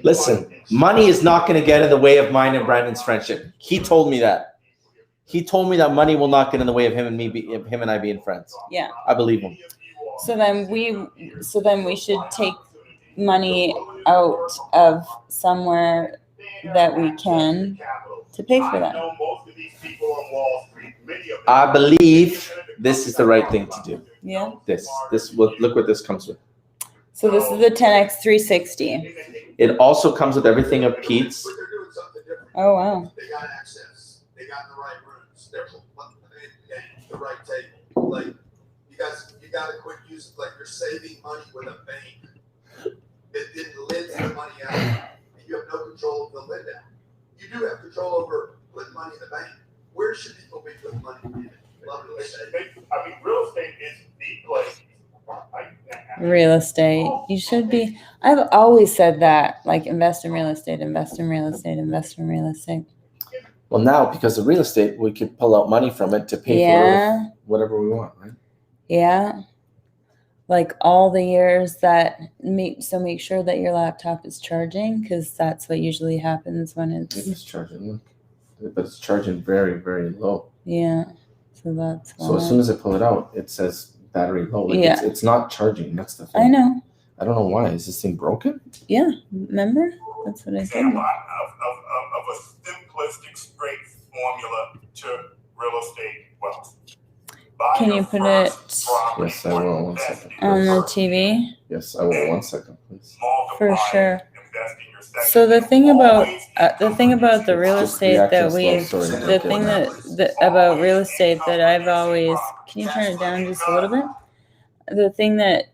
Listen, money is not going to get in the way of mine and Brandon's friendship. He told me that. He told me that money will not get in the way of him and I being friends. Yeah. I believe him. So then we should take money out of somewhere that we can to pay for that. I believe this is the right thing to do. Yeah. This look what this comes with. So this is the 10X 360. It also comes with everything of Pete's. Oh wow. They got access. They got the right rooms. They're the right table. Like you got to quit using like you're saving money with a bank that didn't lend the money out, and you have no control of the lend out. You do have control over putting money in the bank. Where should people be putting money in? Real estate. I mean, real estate is the place. Real estate. You should be. I've always said that. Like invest in real estate, invest in real estate, invest in real estate. Well, now because of real estate, we could pull out money from it to pay for whatever we want, right? Yeah. Like all the years that make sure that your laptop is charging, because that's what usually happens when It is charging, look. But it's charging very, very low. Yeah. So that's why. So as soon as I pull it out, it says battery low. Like Yeah. It's not charging. That's the thing. I know. I don't know why. Is this thing broken? Yeah. Remember? That's what I said. A lot of a simplistic, straight formula to real estate wealth. Can you put it Yes, I will. 1 second. on the TV? Yes, I will. 1 second, please. For sure. So the thing about the real estate that about real estate that I've always, can you turn it down just a little bit? The thing that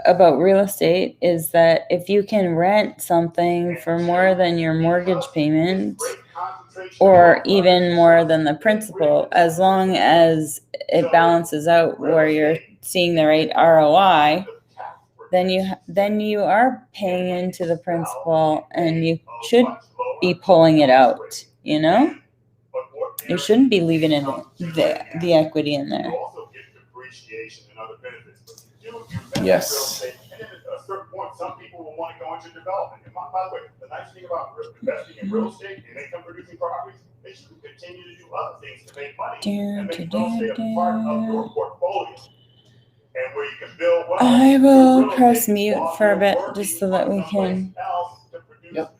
about real estate is that if you can rent something for more than your mortgage payment, or even more than the principal, as long as it balances out where you're seeing the right ROI, then you are paying into the principal, and you should be pulling it out. You know, you shouldn't be leaving it the equity in there. Yes. And then at a certain point, some people will want to go into development. And by the way, the nice thing about investing in real estate and income producing properties is you can continue to do other things to make money and make real estate a part of your portfolio. And where you can build wealth. I will press mute for a bit just so that we can. Yep.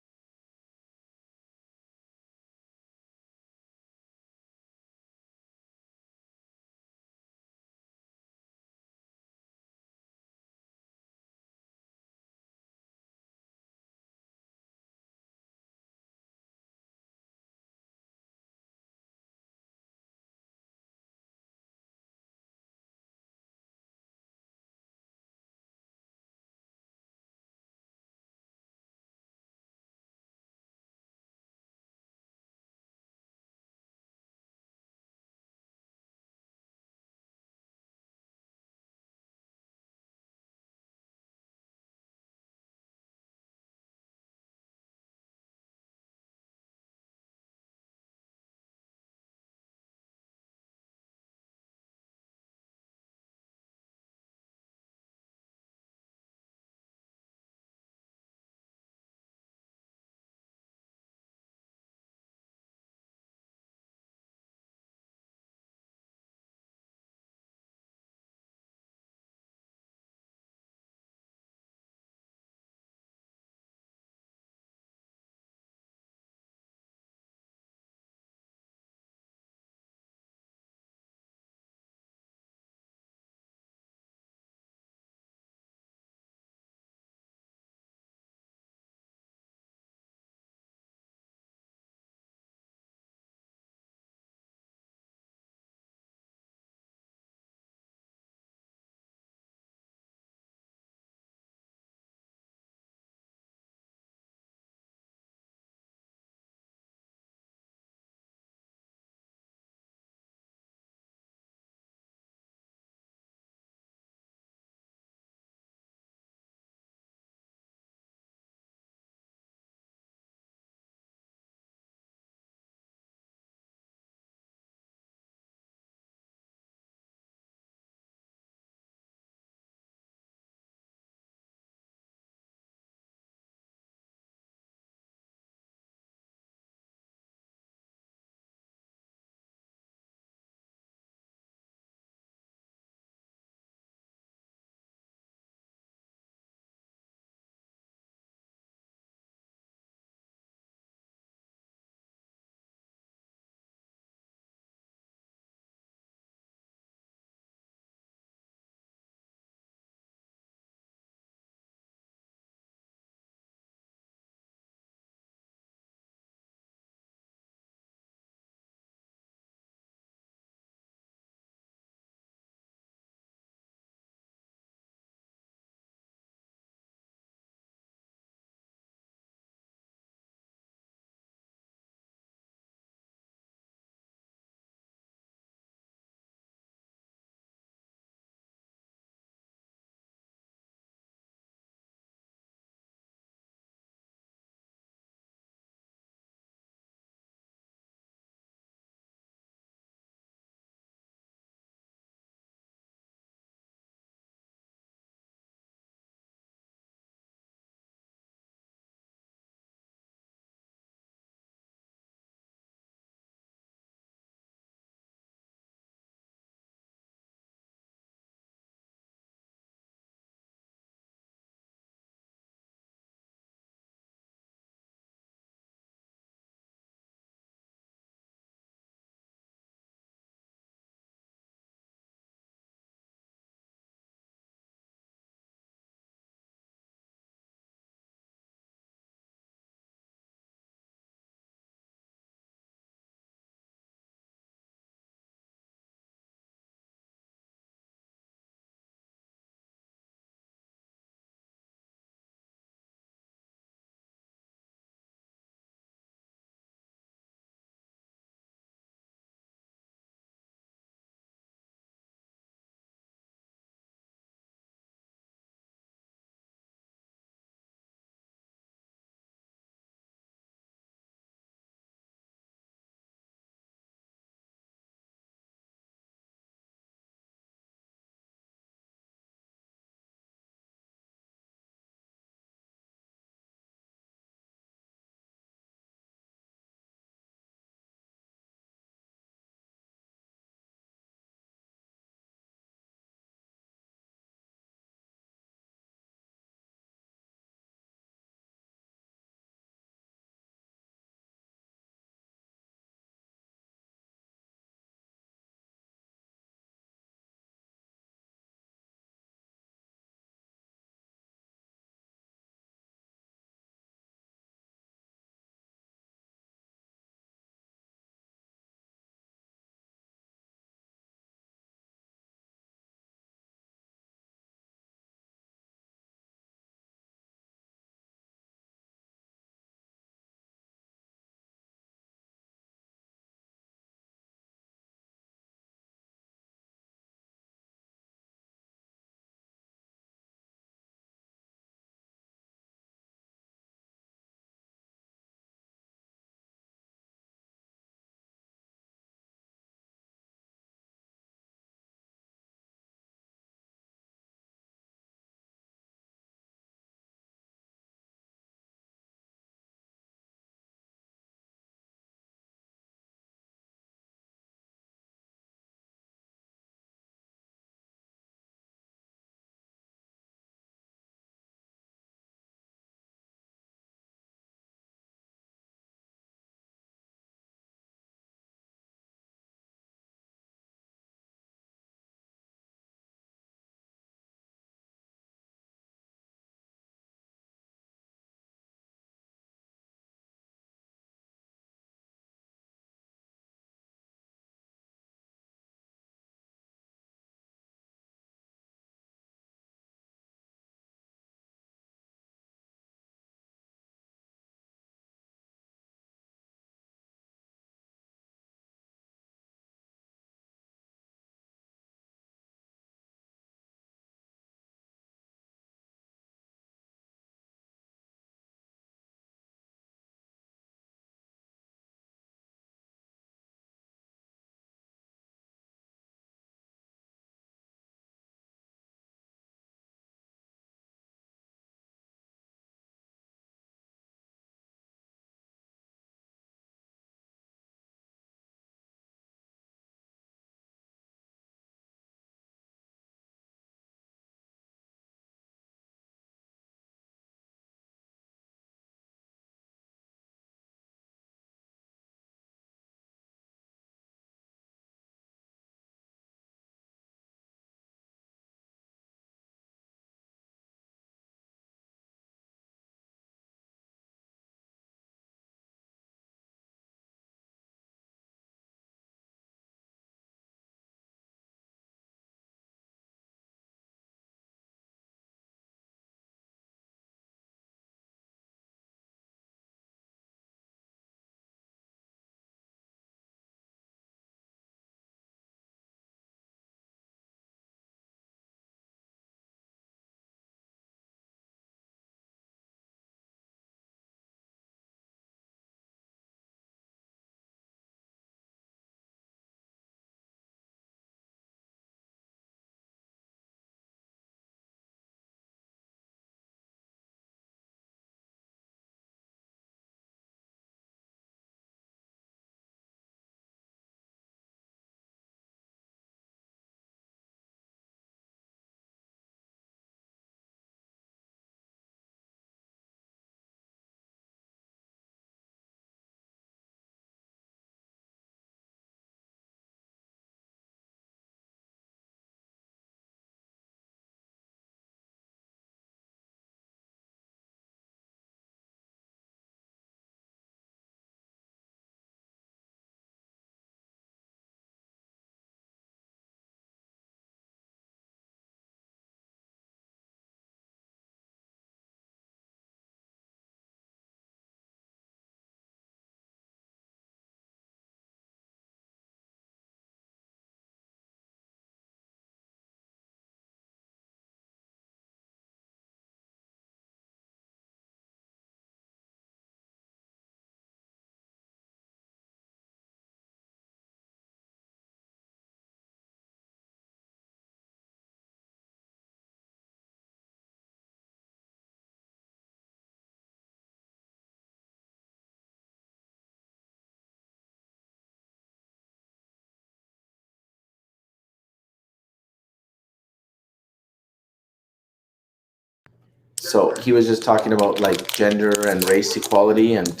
So he was just talking about like gender and race equality and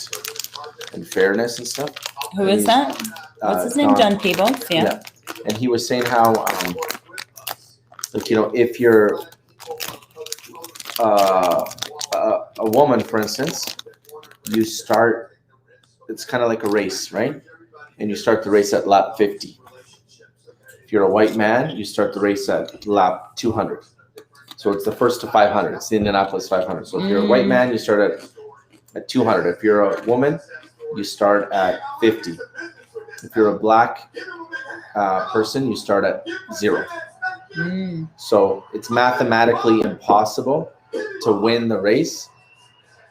fairness and stuff. Who is that? What's his name? John Peebles. Yeah. And he was saying how, like, you know, if you're a woman, for instance, you start, it's kind of like a race, right? And you start the race at lap 50. If you're a white man, you start the race at lap 200. So it's the first to 500. It's the Indianapolis 500. So if you're a white man, you start at 200. If you're a woman, you start at 50. If you're a black person, you start at 0. So it's mathematically impossible to win the race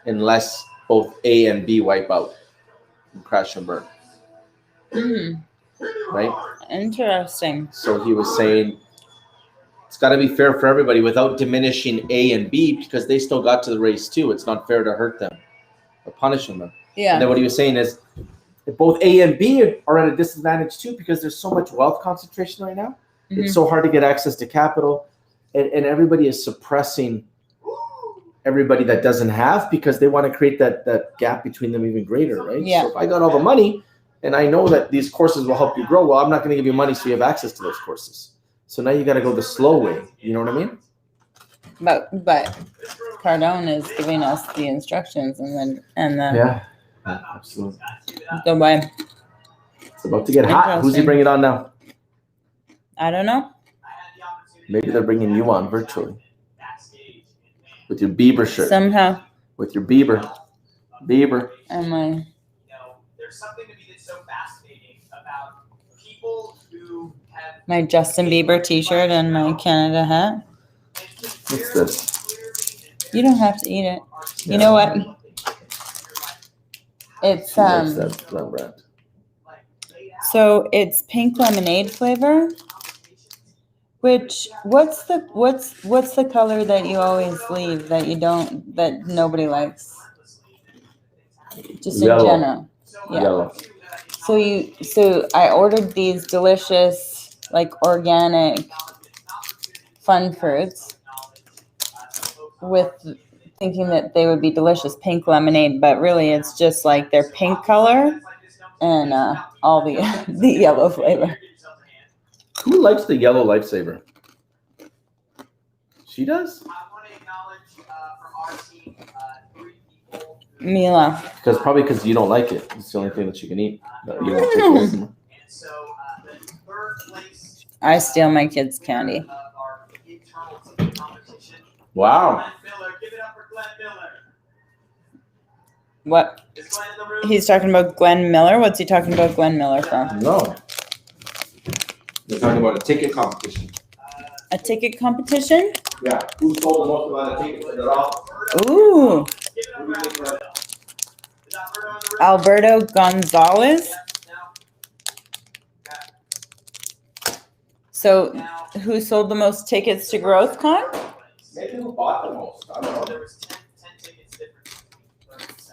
unless both A and B wipe out and crash and burn. Right? Interesting. So he was saying it's got to be fair for everybody without diminishing A and B because they still got to the race too. It's not fair to hurt them or punish them. Yeah. And then what he was saying is if both A and B are at a disadvantage too because there's so much wealth concentration right now. It's so hard to get access to capital, and everybody is suppressing everybody that doesn't have because they want to create that gap between them even greater, right? Yeah. So if I got all the money and I know that these courses will help you grow, well, I'm not going to give you money so you have access to those courses. So now you got to go the slow way. You know what I mean? But Cardone is giving us the instructions and then Yeah, absolutely. go by. It's about to get hot. Who's he bringing on now? I don't know. Maybe they're bringing you on virtually with your Bieber shirt. Somehow. With your Bieber. Am I? There's something to me that's so fascinating about people who have My Justin Bieber T-shirt and my Canada hat. What's this? You don't have to eat it. You know what? It's She likes that brand. So it's pink lemonade flavor. Which what's the color that you always leave that nobody likes? Just in Yellow. general. Yeah. Yellow. So I ordered these delicious, like organic fun fruits with thinking that they would be delicious pink lemonade, but really it's just like their pink color and all the yellow flavor. Who likes the yellow Lifesaver? She does? I want to acknowledge from our team 3 people. Mila. Because you don't like it. It's the only thing that you can eat. That you won't take away from her. And so the third place I steal my kids' candy. of our internal team competition. Wow. Glenn Miller, give it up for Glenn Miller. What? Is Glenn in the room? He's talking about Glenn Miller? What's he talking about Glenn Miller from? No. They're talking about a ticket competition. A ticket competition? Yeah. Who sold the most amount of tickets in it all? Ooh. Give it up for Alberto. Is Alberto in the room? Alberto Gonzalez? So who sold the most tickets to GrowthCon? Maybe who bought the most. I don't know. There was 10 tickets difference.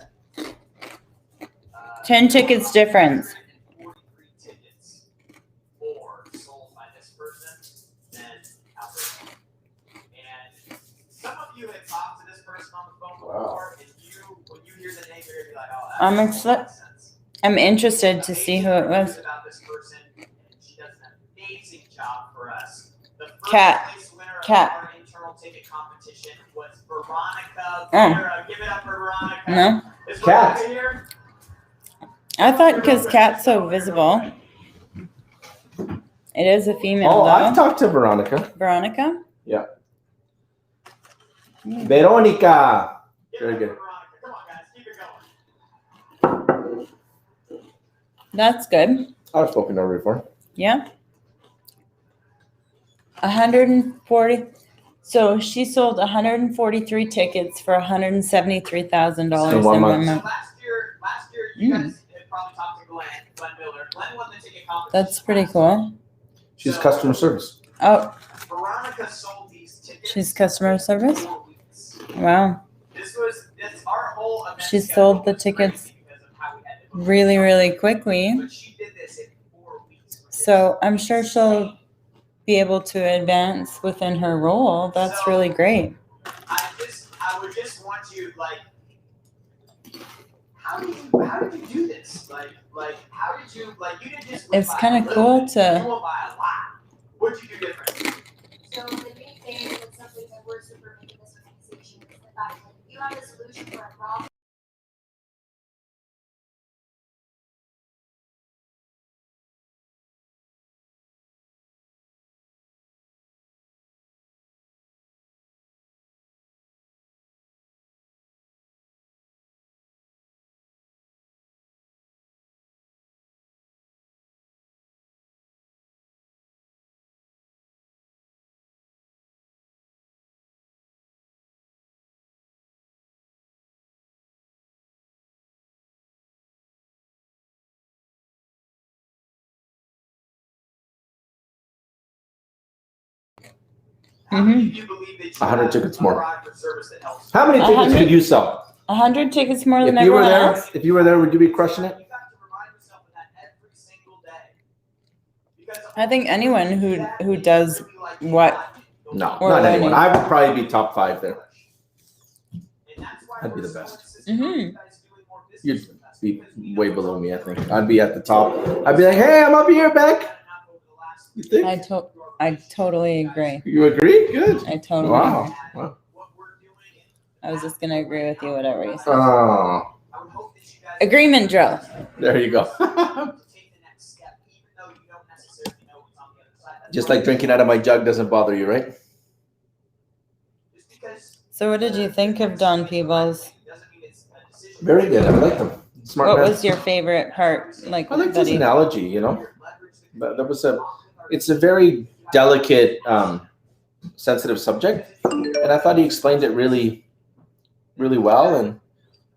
10 tickets difference. 43 tickets more sold by this person than Alberto. And some of you have talked to this person on the phone before, and when you hear the name, you're gonna be like, oh, that makes a lot of sense. I'm interested to see who it was. About this person, and she does an amazing job for us. The first Cat. place winner Cat. of our internal ticket competition was Veronica. Oh. Give it up for Veronica. No? Is Cat. Veronica here? I thought because Cat's so visible. It is a female Oh, I've though. talked to Veronica. Veronica? Yeah. Veronica. Give it Very up good. for Veronica. Come on, guys. Keep it going. That's good. I've spoken to her before. Yeah. 140. So she sold 143 tickets for $173,000 In in 1 1 month. month. Last year, you guys had probably talked to Glenn Miller. Glenn won the ticket competition. That's pretty cool. She's customer service. Oh, Veronica sold these tickets. she's customer service? in 4 weeks. Wow. This our whole event. She schedule sold the was tickets crazy because of how we had to move really, it. really quickly. But she did this in 4 weeks. So I'm sure she'll be able to advance within her role. That's really great. I would how did you do this? Like how did you you didn't just win It's by kind a of little cool bit, to. you won by a lot. What'd you do different? So the main thing that's something that we're super big in this organization is the fact that if you have a solution for a problem. How many of you believe that you 100 have tickets a more. product or service that helps? How many tickets 100? could you sell? 100 tickets more than If you were everyone there, else. if you were there, would you be crushing it? You have to remind yourself of that every single day. Because I think anyone who does what. No, Or not when anyone. you- I would probably be top 5 there. And that's why I'd be we're the so best. insistent on Mhm. you guys doing more business You'd with us, be because we way know below we're me, I all think. I'd be at the top. over I'd be like, hey, I'm up here, Beck. You think? I totally agree. You agree? Good. I totally Wow. agree. Wow. I was just gonna agree with you, whatever you said. Oh, Agreement drill. there you go. Just like drinking out of my jug doesn't bother you, right? So what did you think of Don Peebles? Very good. I like them. Smart What man. was your favorite part? Like I liked that his he- analogy, That was it's a very delicate, sensitive subject. And I thought he explained it really, really well and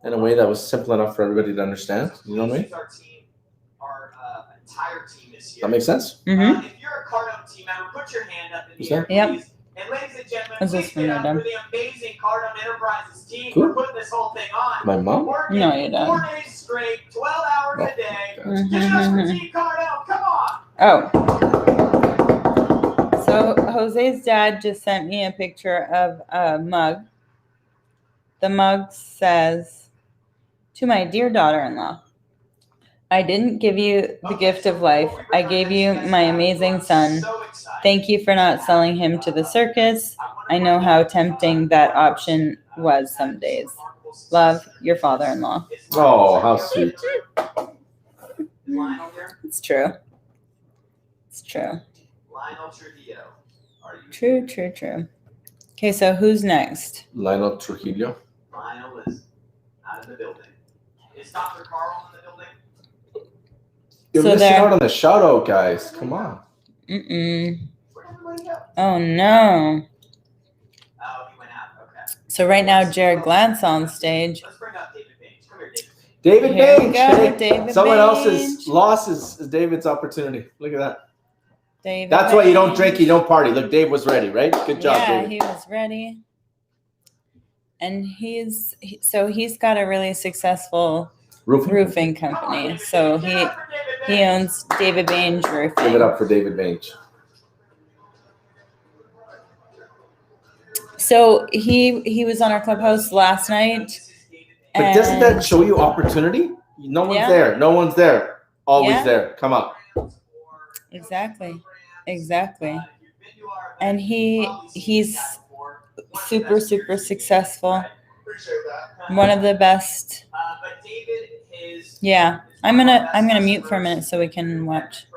in a way that was simple enough for everybody to understand. You know what I mean? Our entire team this year. That makes sense? Mhm. If you're a Cardone team member, put your hand up in Is the air, that- Yep. please. And ladies and gentlemen, Is this please from get your up dad? for the amazing Cardone Enterprises team Cool. for putting this whole thing on. My mom? Working No, you're done. 4 days straight, 12 hours Oh, a day. gotcha. Give it up for Team Cardone, come on! Oh. So Jose's dad just sent me a picture of a mug. The mug says, "To my dear daughter-in-law, I didn't give you the gift of life. I gave you my amazing son. Thank you for not selling him to the circus. I know how tempting that option was some days. Love, your father-in-law." Oh, how sweet. It's true. It's true. Lionel Trujillo. Are you True, true, true. Okay, so who's next? Lionel Trujillo. Lionel is out in the building. Is Dr. Carl in the building? You're So missing there- out on the shout out, guys. Come on. Mm-mm. Where'd everybody go? Oh, no. Oh, he went out. Okay. So right now, Jared Glantz on stage. Let's bring up David Page. Come here, David. David Here we Baines. go, Hey, David someone Baines. else's loss is David's opportunity. Look at that. David That's why you don't Baines. drink, you don't party. Look, Dave was ready, right? Good job, Yeah, David. he was ready. And he's got a really successful roofing company. So he owns David Baines Give it Roofing. up for David Baines. So he was on our clubhouse last night. But doesn't that and- show you opportunity? No one's Yeah. there. No one's there. Always Yeah. there. Come up. Exactly. Exactly. And he's super, super successful. Appreciate that. One of the best. But David is. Yeah. I'm gonna mute for a minute so we can watch.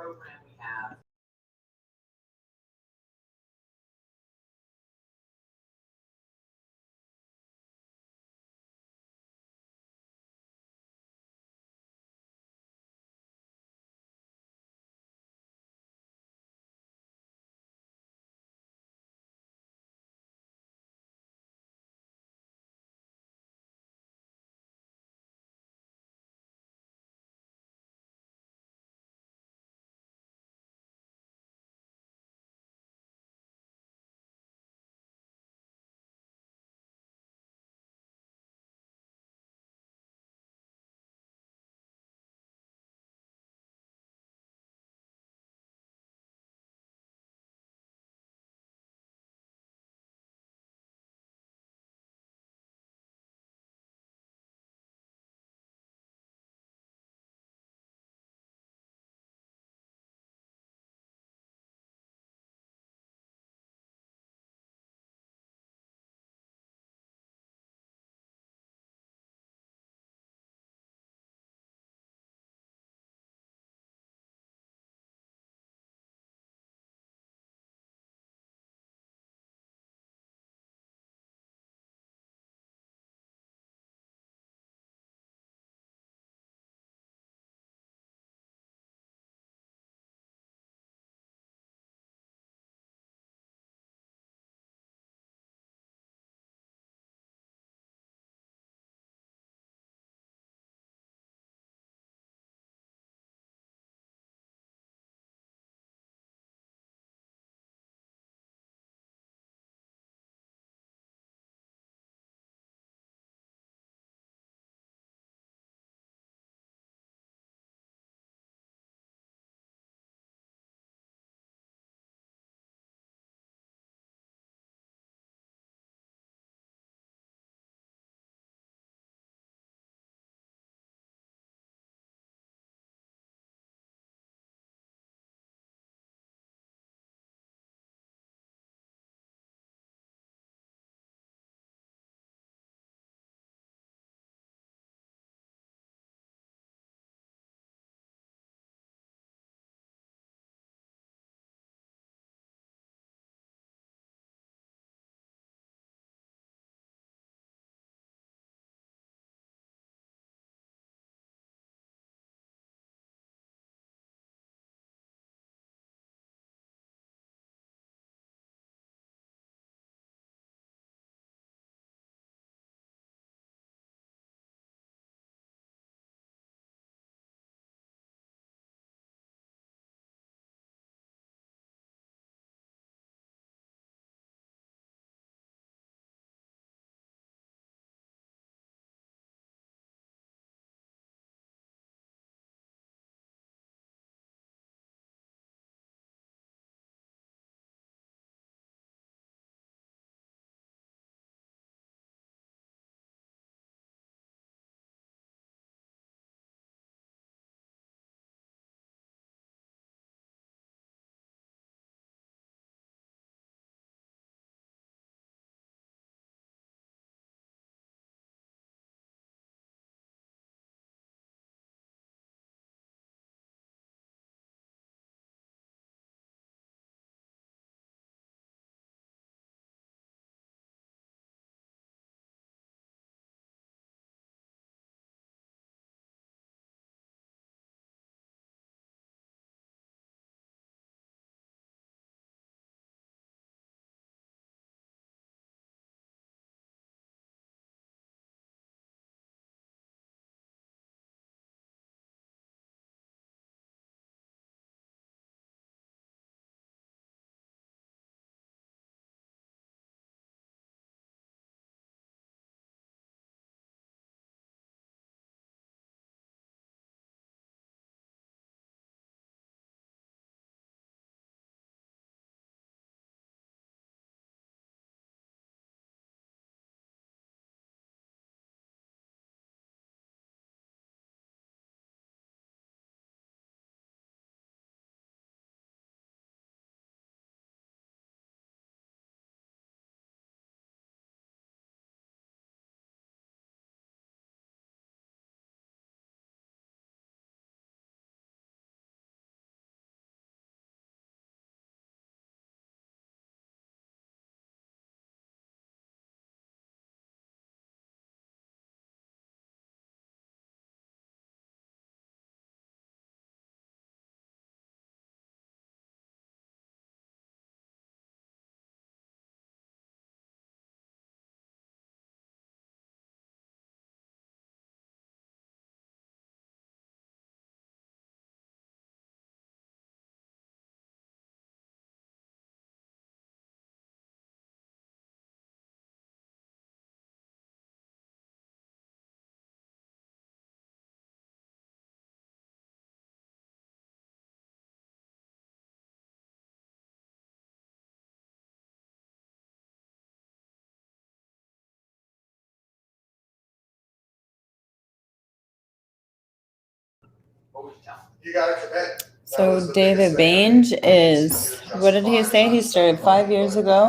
What would you tell him? You gotta commit. So David Bange is, what did he say? He started 5 years ago,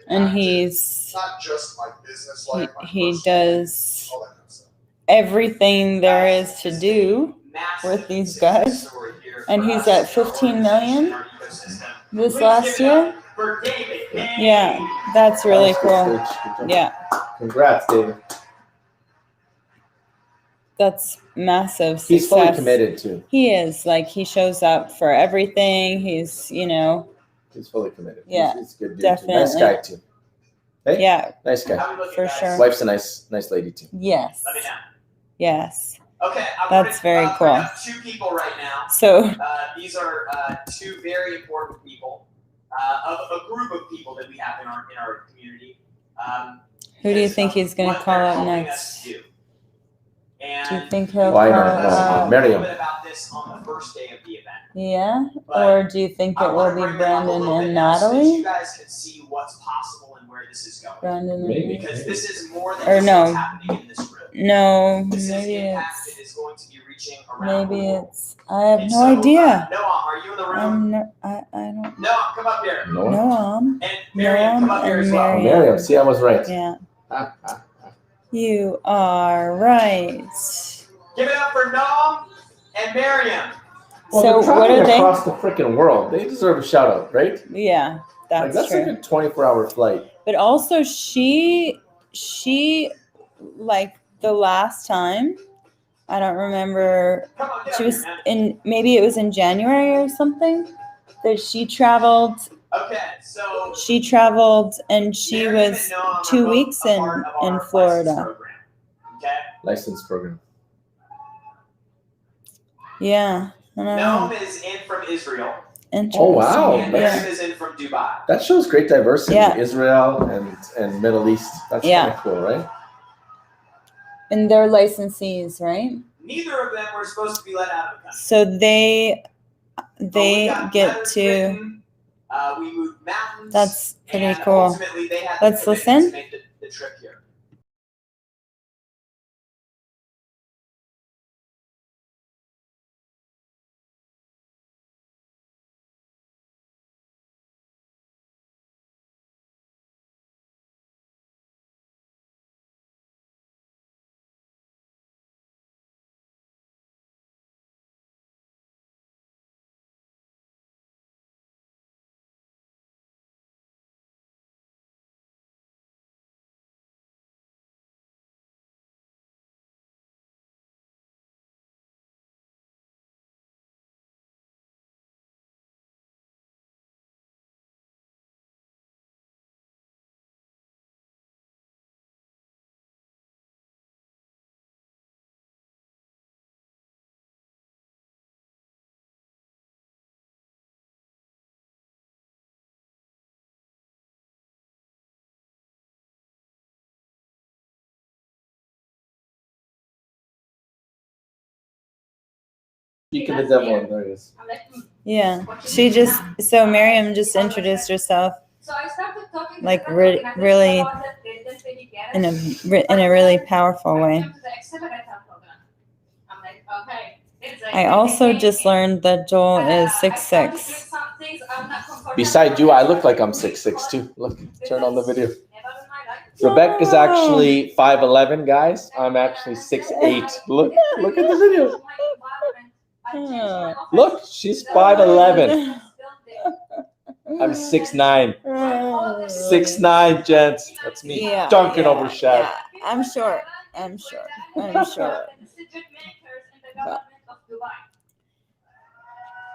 and he's not just my business life, he does all that kind of stuff. everything there is to do with these guys, and he's at 15 million this last year. Yeah, that's really cool. Yeah, Congrats, David. that's massive success. He's fully committed too. He is, like, he shows up for everything. He's, He's fully committed. Yeah, he's a good dude definitely. Too. Nice guy too. Hey, yeah, nice guy. for sure. Wife's a nice lady too. Yes. Let me know. Yes. Okay, That's very bring cool. up two people right now. So These are two very important people, of a group of people that we have in our community. who do you because think of he's going to what call they're up helping next? us do. And Do you think he'll Why call not? up? Mary- a little bit about this on the first day of the event. Yeah? But Or do you think I it will wanna be bring them up a Brandon little and bit now so that you Natalie? guys can see what's possible and where this is going. Brandon and Maybe. Because this is more than Or just no. what's happening in this room. No, This maybe is impact it's that is going to be reaching around the maybe world. it's I have And no so, idea. Noam, are you in the room? I'm no, I don't Noam, come up here. No. know. And Miriam, come Noam up here and as well. Miriam. Miriam, see, I was right. Yeah. You are right. Give it up for Noam and Miriam. Well, So they're what traveling are they? across the freaking world. They deserve a shout out, right? Yeah, that's That's true. like a 24-hour flight. But also she like the last time, I don't remember, Come on, get she up was here, man. maybe it was in January or something, that she traveled Okay, so and she Miriam was and Noam are 2 both weeks a part of in our Florida. license program. Okay? License program. Yeah, I don't know. Noam is in from Israel. Interesting. Oh, wow. And That's- Miriam is in from Dubai. That shows great diversity. Yeah. Israel and Middle East. That's Yeah. kind of cool, right? And they're licensees, right? Neither of them were supposed to be let out of the country. So they But we got get letters to. written, we moved mountains. That's pretty and cool. Ultimately, they had the Let's commitment listen. to make the trip here. Speak of the devil, there he is. I'm like, Yeah, so Miriam just introduced herself so I started talking like to really them, in a really powerful way. I also just learned that Joel is 6'6". Beside you, I look like I'm 6'6" too. Look, turn on the video. Rebecca's actually 5'11", guys. I'm actually 6'8". Look at the video. Look, she's 5'11". I'm 6'9". 6'9", gents. That's me dunking over Shaq. Yeah, I'm short. But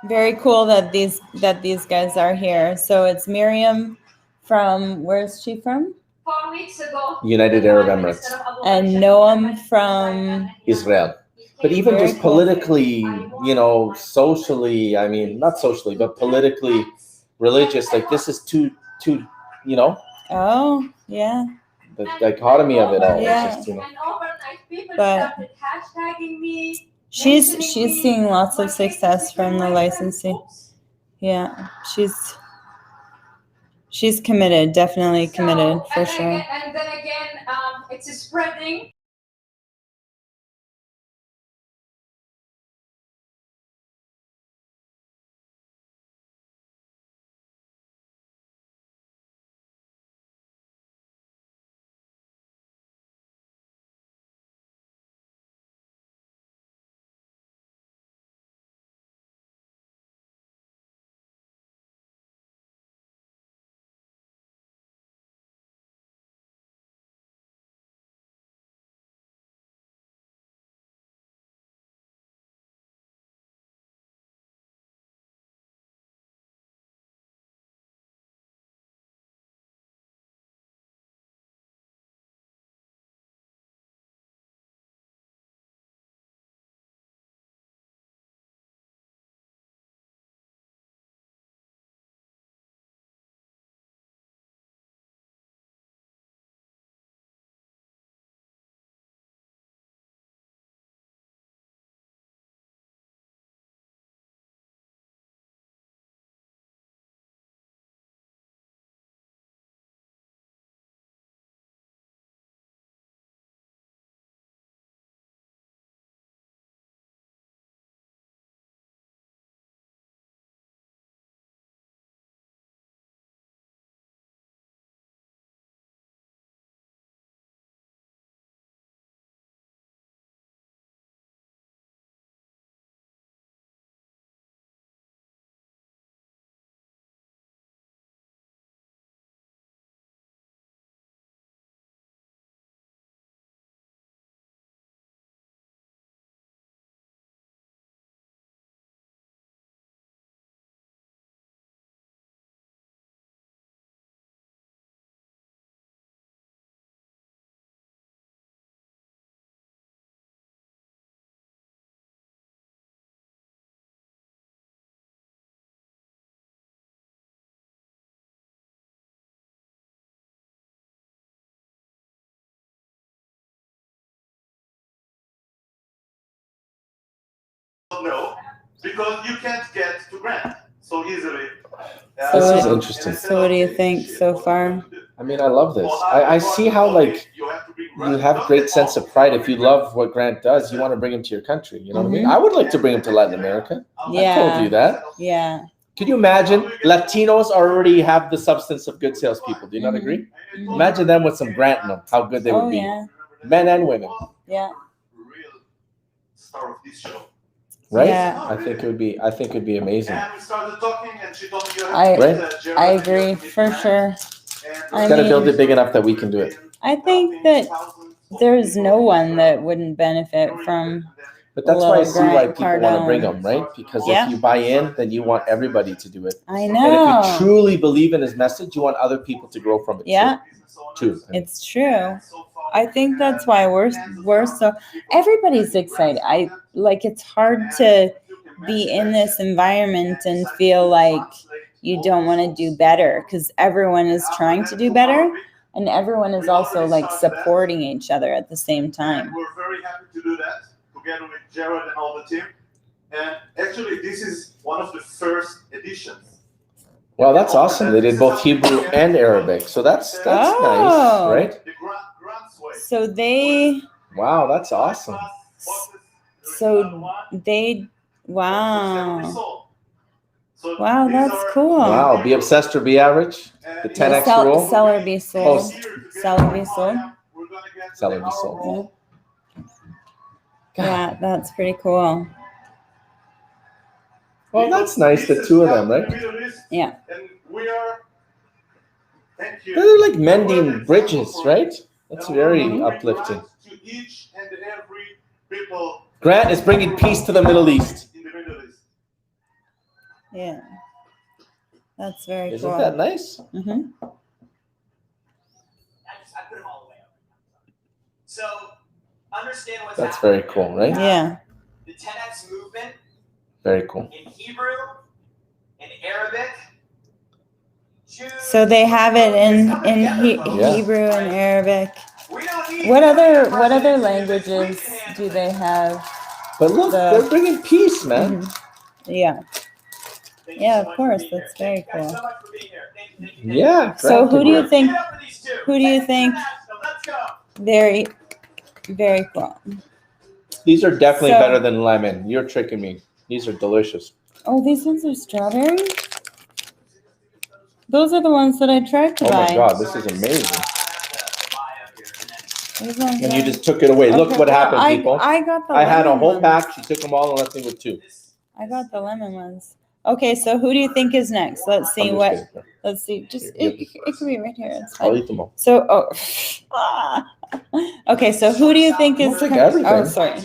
very cool that these guys are here. So it's Miriam from, where's she from? 4 weeks ago. United Arab Emirates. And Noam from Israel. But even Very just cool. politically, socially, I mean, not socially, but politically, religious, like this is too, Oh, yeah. the dichotomy of it all. Yeah. It's just, And overnight, people But- started hashtagging me. She's seeing lots of success from the licensing. Yeah, she's committed, definitely committed, for sure. And then again, it's spreading. don't know because you can't get to Grant so easily. This is So- interesting. So what do you think so far? I mean, I love this. I see how like you have great sense of pride. If you love what Grant does, you want to bring him to your country. You know what I mean? I would like to bring him to Latin America. I told you that. Yeah. Can you imagine? Latinos already have the substance of good salespeople. Do you not agree? Mhm. Imagine them with some Grant in them. How good they would Oh be, yeah. men and women. Yeah. Real star of this show. Right? Yeah. I think it would be amazing. And we started talking, and she told me you have I- to get, Jared, I you have agree to meet for Grant. sure. And I Gotta build mean- it big enough that we can do it. I think that there's no one that wouldn't benefit from. But that's why I see why Grant people want to bring Cardone. them, right? Because Yeah. if you buy in, then you want everybody to do it. I And if know. you truly believe in his message, you want other people to grow from it. Yeah. Too. It's true. I think that's why we're so everybody's excited. I like it's hard to be in this environment and feel like you don't want to do better because everyone is trying to do better and everyone is also like supporting each other at the same time. And we're very happy to do that together with Jared and all the team. And actually, this is one of the first editions. Well, that's awesome. They did both Hebrew and Arabic, so that's Oh. nice, right? The Grant's way. So they Wow, that's awesome. So they wow. So Wow, these that's are- cool. Wow, be obsessed or be average. The 10X rule. Sell or be sold. Oh, Sell or be sold. We're gonna get Sell to or the be sold. hour roll. Yeah, that's pretty cool. Well, that's nice. The two of them, right? Yeah. And we are. Thank you. They're like mending bridges, right? That's very uplifting. To each and every people Grant is bringing peace to the Middle East. in the Middle East. Yeah. That's very Isn't cool. that nice? Mm-hmm. I put them all the way up. So understand what's That's happening. very cool, right? Yeah. The 10X movement Very cool. in Hebrew, in Arabic. So they have it in Yeah. Hebrew and Arabic. We don't need What other languages do they have? But look, they're bringing peace, man. Mhm. Yeah. Thank you Yeah, so of much course, for being that's here. very Thank you guys cool. so much for being here. Thank you. Yeah. So Grant who did do you work. think? Give it up for these two. Who do you think? Let's go. Very, very cool. These are definitely So- better than lemon. You're tricking me. These are delicious. Oh, these ones are strawberry. Those are the ones that I tried to Oh buy. my God, this is amazing. These ones And you are- just took it away. Look Okay, what well, happened, people. I got the I had a lemon whole ones. pack. She took them all and left me with two. I got the lemon ones. Okay, so who do you think is next? Let's see I'm just what. kidding. Let's see. Just Here, it could be right here. It's I'll fine. eat them all. So okay. So who do you think is? Don't take everything. Oh, sorry.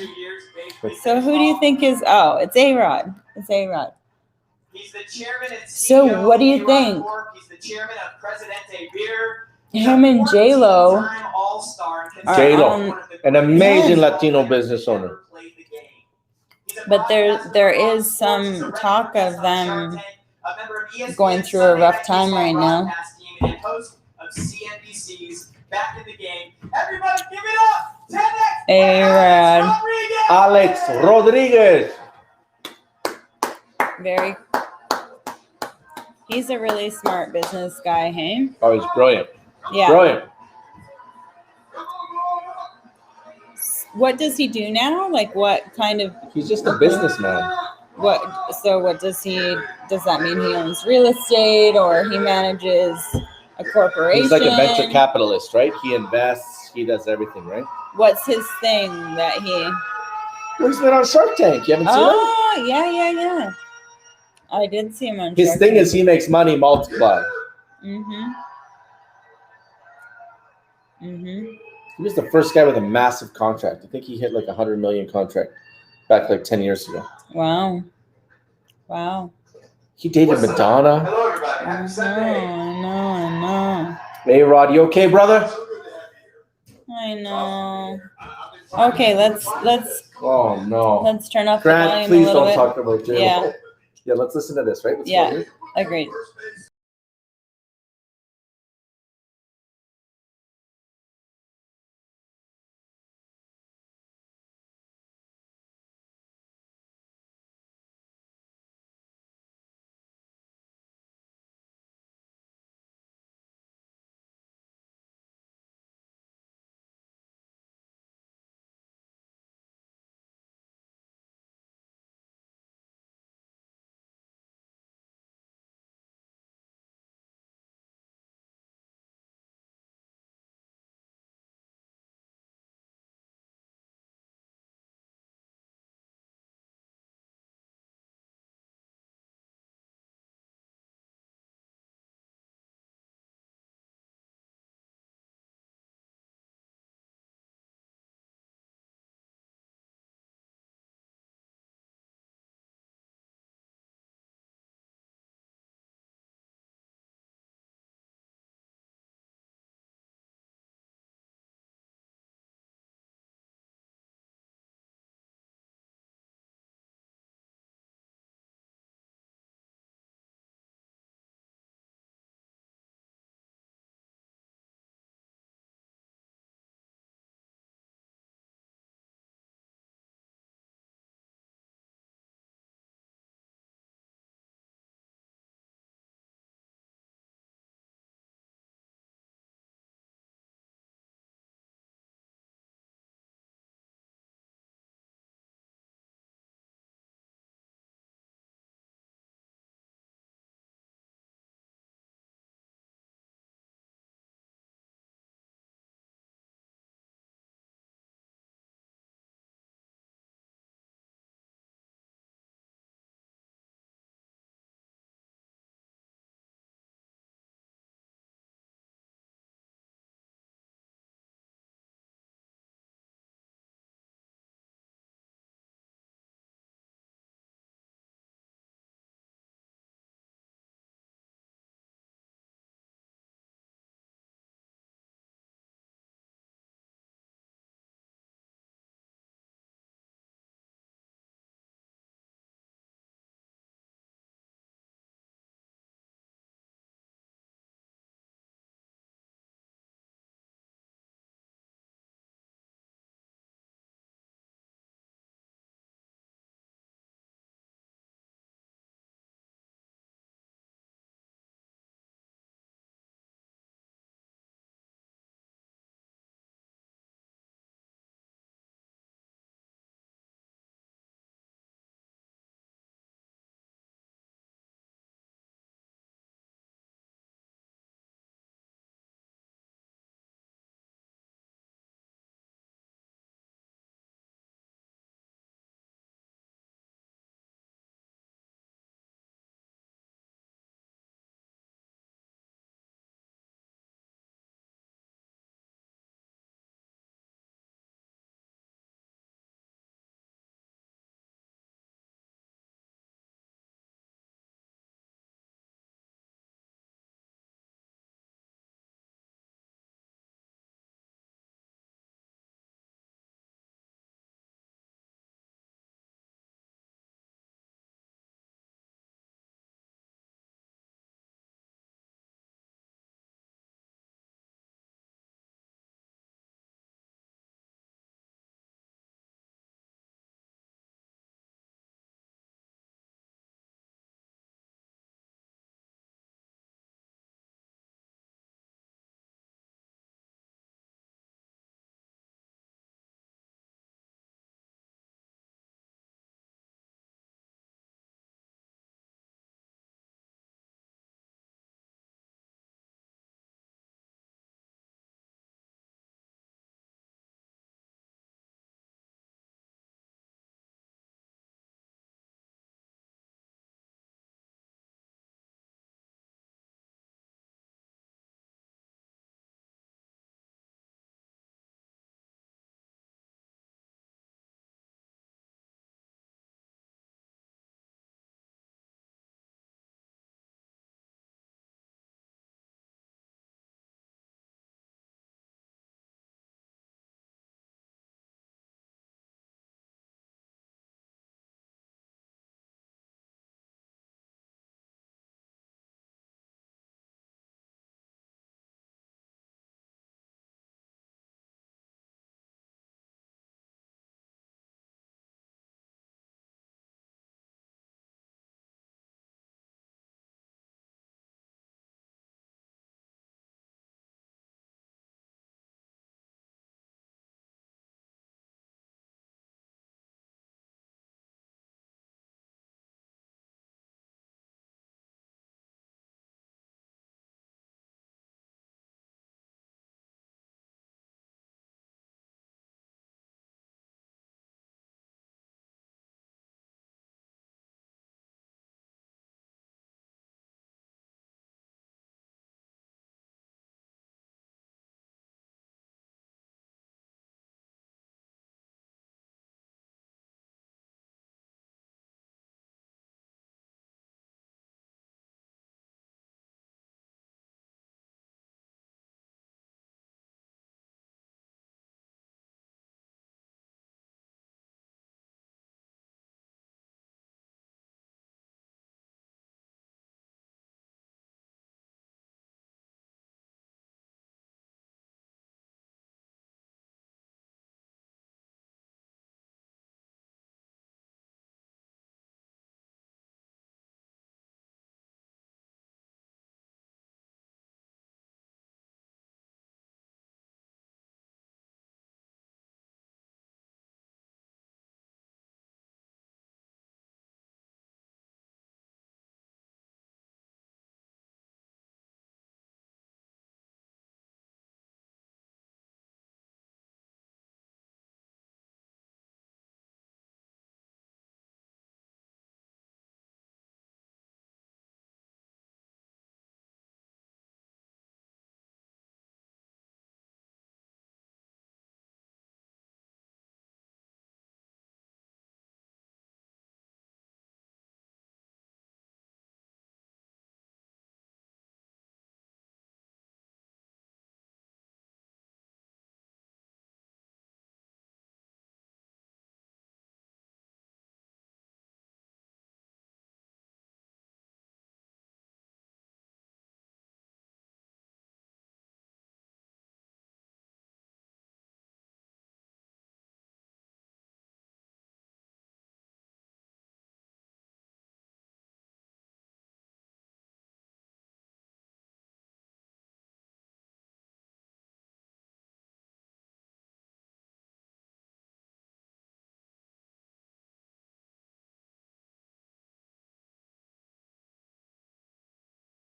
So who do you think is? Oh, it's A-Rod. It's A-Rod. He's the chairman and So CEO what do you of think? Corp. He's the chairman of Presidente Beer. Him and J-Lo J-Lo, an amazing Yes. Latino business owner. But there is some talk of them going through a rough time right now. Back in the game. Everybody give it up! 10X! A-Rod. Alex Rodriguez. Very. He's a really smart business guy, hey? Oh, he's brilliant. Yeah. Brilliant. What does he do now? Like what kind of He's just a businessman. what? So what does he? Does that mean he owns real estate or he manages a corporation? He's like a venture capitalist, right? He invests. He does everything, right? What's his thing that he? Well, he's been on Shark Tank. You haven't seen him? Oh yeah. I did see him on. His Shark thing Tank. is he makes money multiply. Mhm. He was the first guy with a massive contract. I think he hit like a $100 million contract back like 10 years ago. Wow. He dated Madonna. Hello, everybody. I Happy Sunday. know. Hey, Rod, you okay, brother? I know. Okay, let's Oh no. turn up the Grant, volume please a little don't bit. talk about J-Lo. Yeah. Yeah, let's listen to this, right? Let's go Yeah. here. Agreed.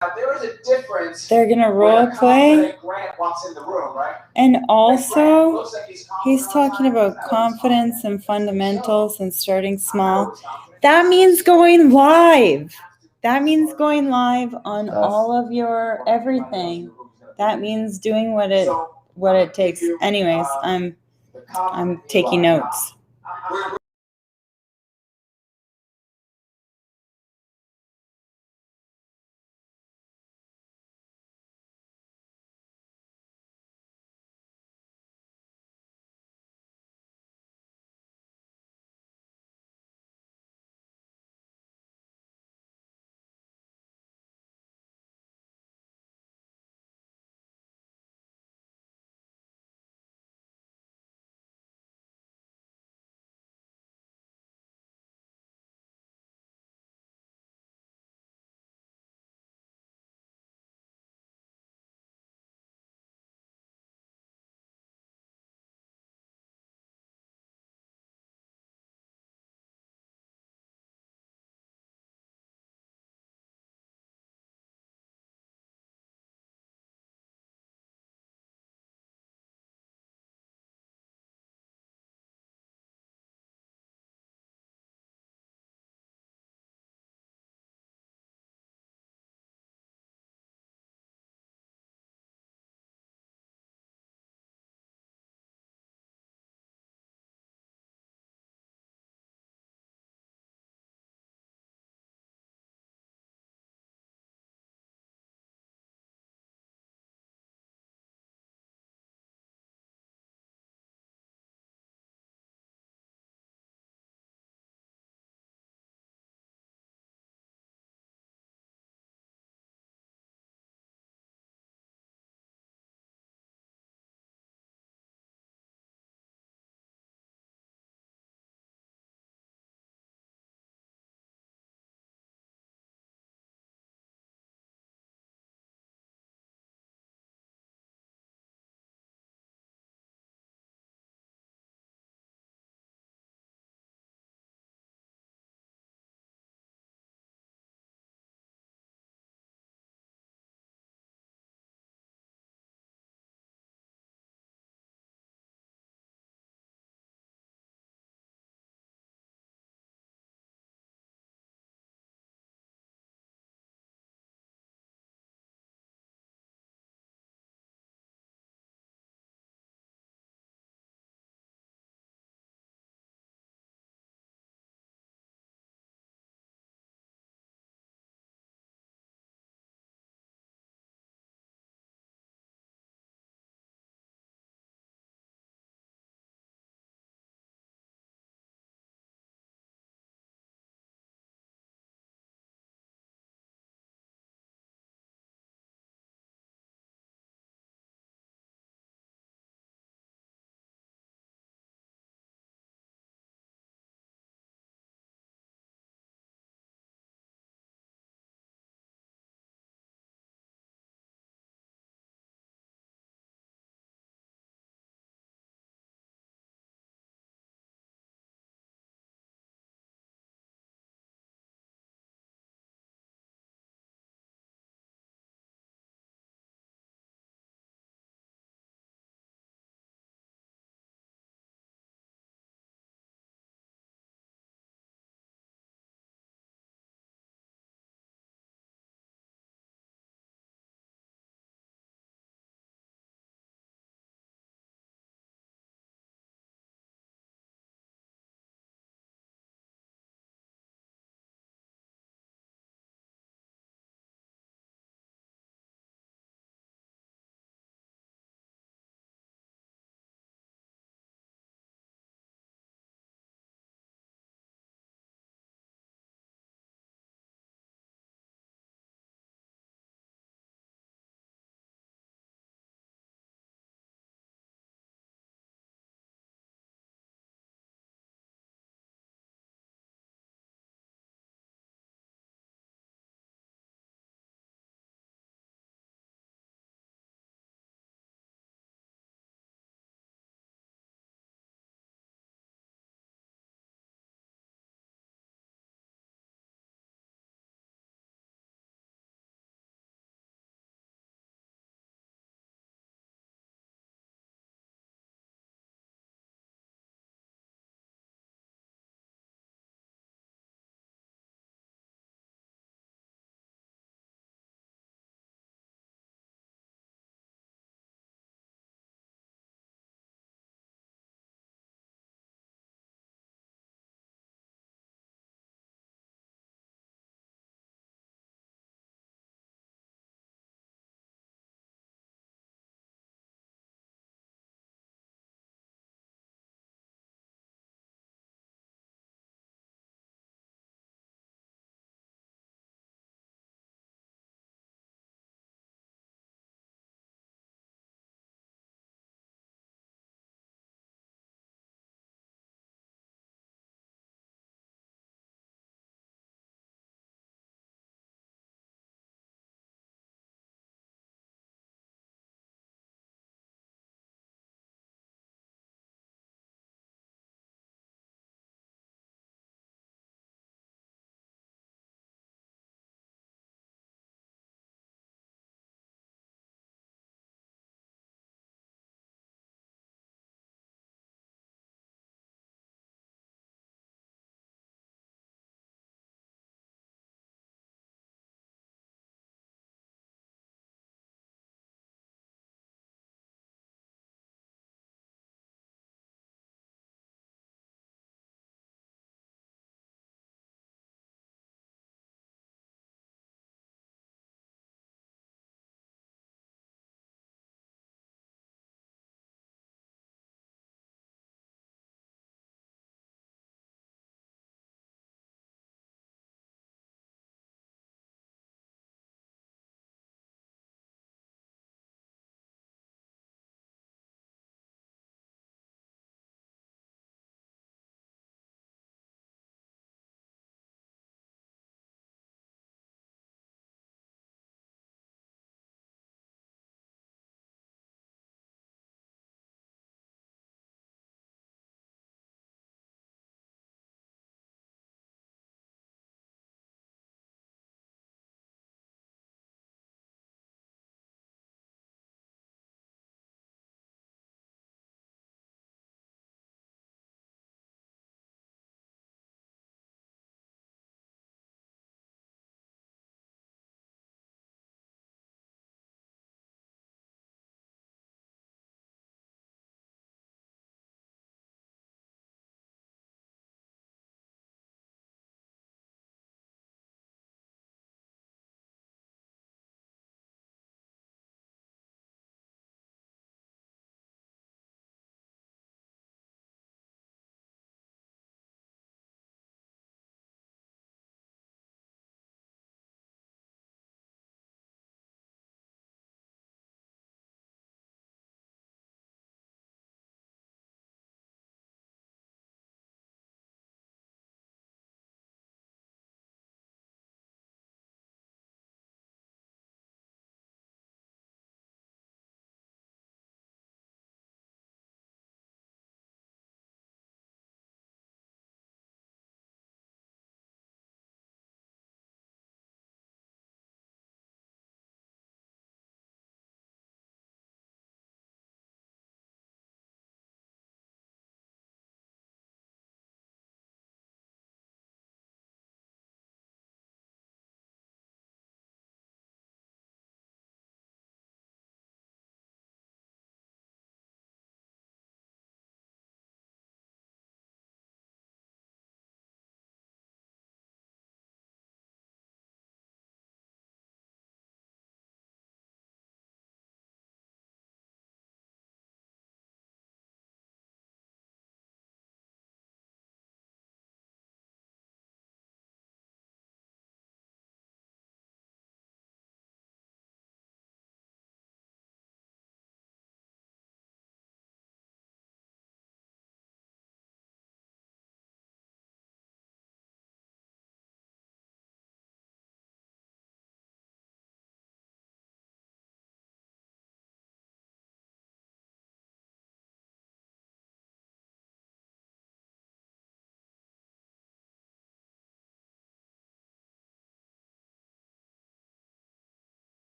Now, there is a difference. They're gonna when role a play. confident Grant walks in the room, right? And Grant also, looks like he's he's confident talking all the time. about He's not always confidence confident. and fundamentals and starting I'm not small. always confident. That means going live. That means going live on all of your everything. That means doing what it takes. Anyways, I'm taking notes.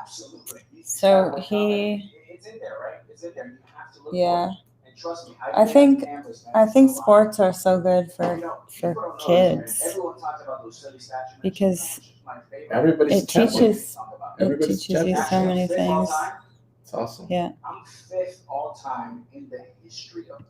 Absolutely. So he, It's in there, right? It's in there. You have to look yeah. for it. And trust me, I think sports are so good for kids Everyone talks about those silly statues. because Everybody's it template. teaches Everybody's you template. so many things. It's awesome. Yeah. I'm fifth all time in the history of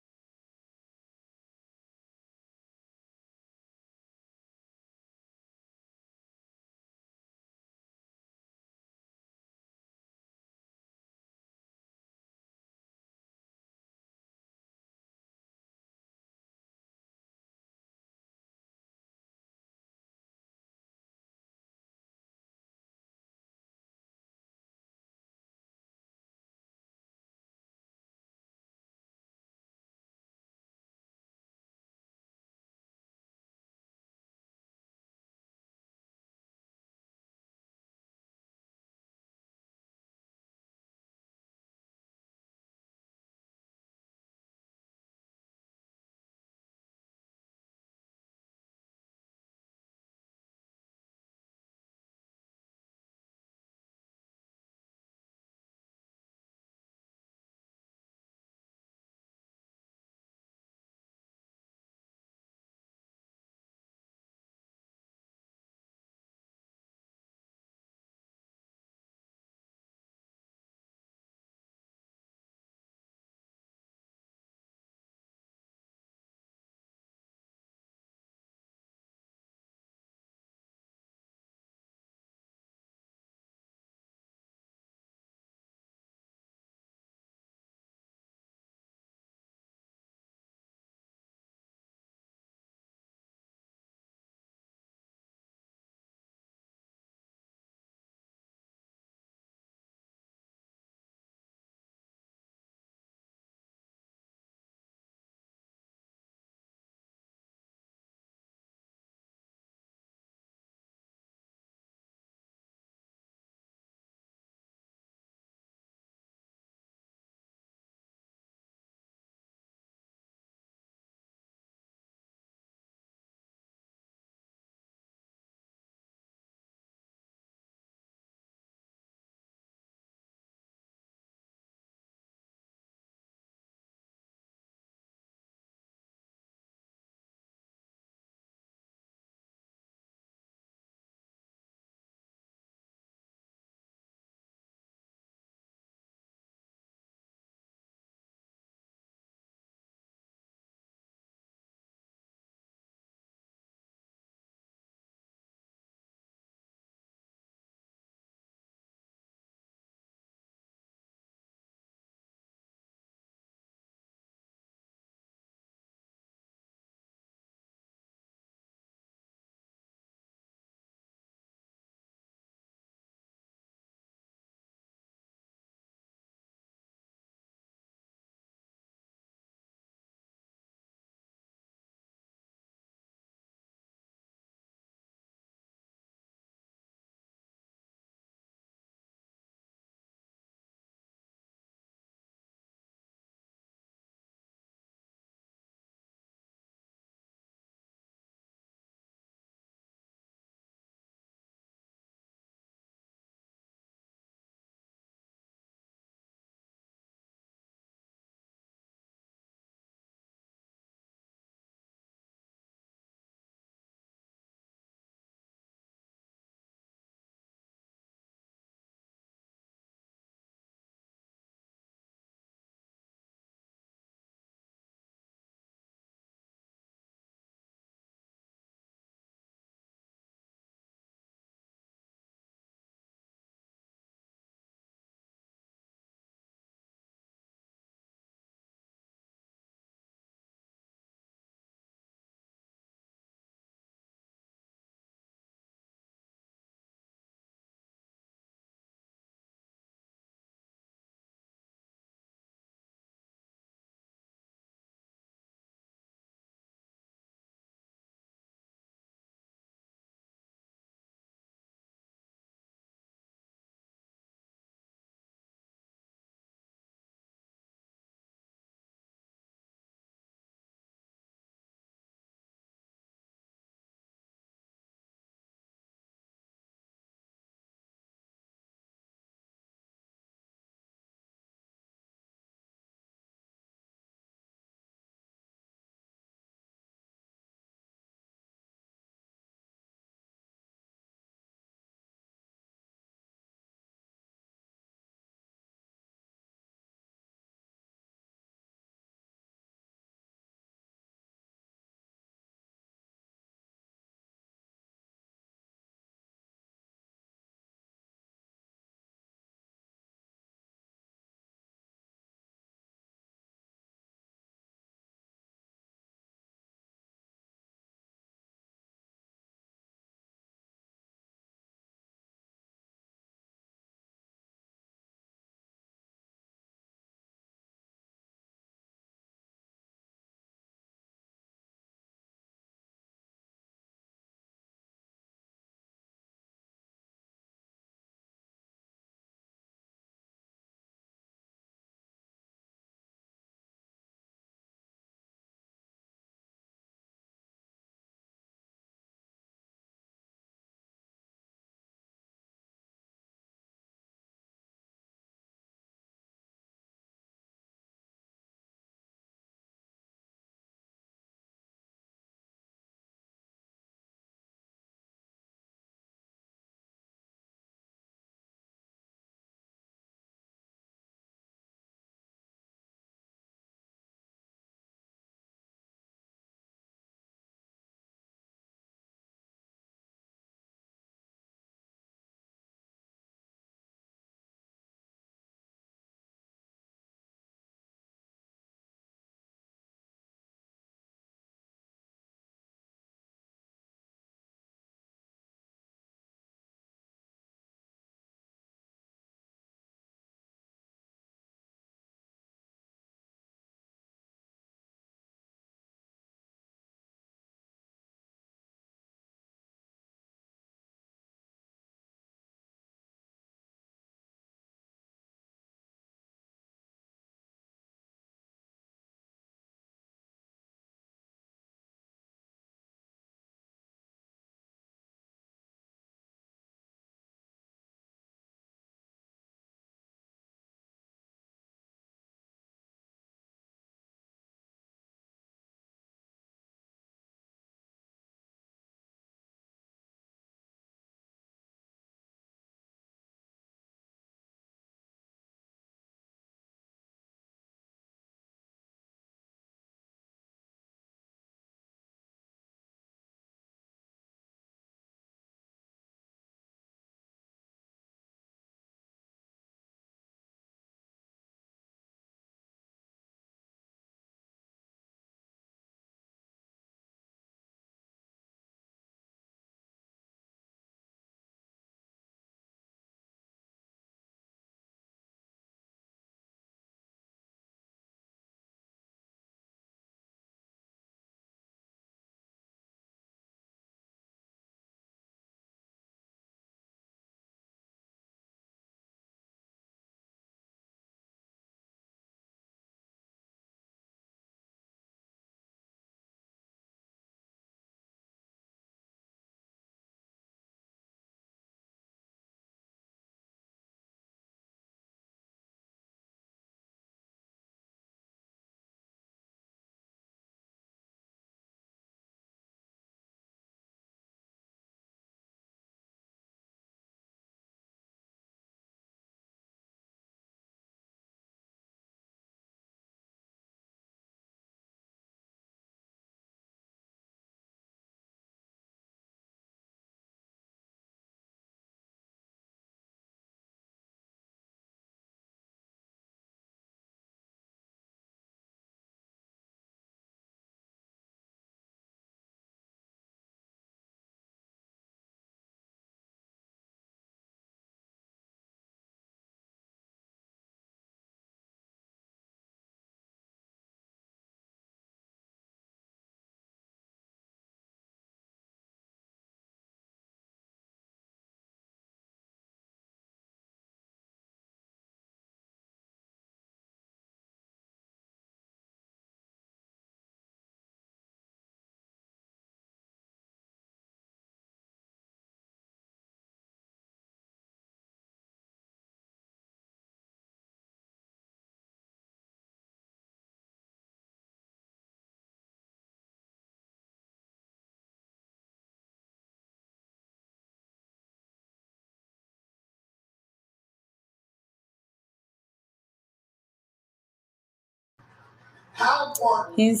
How important He's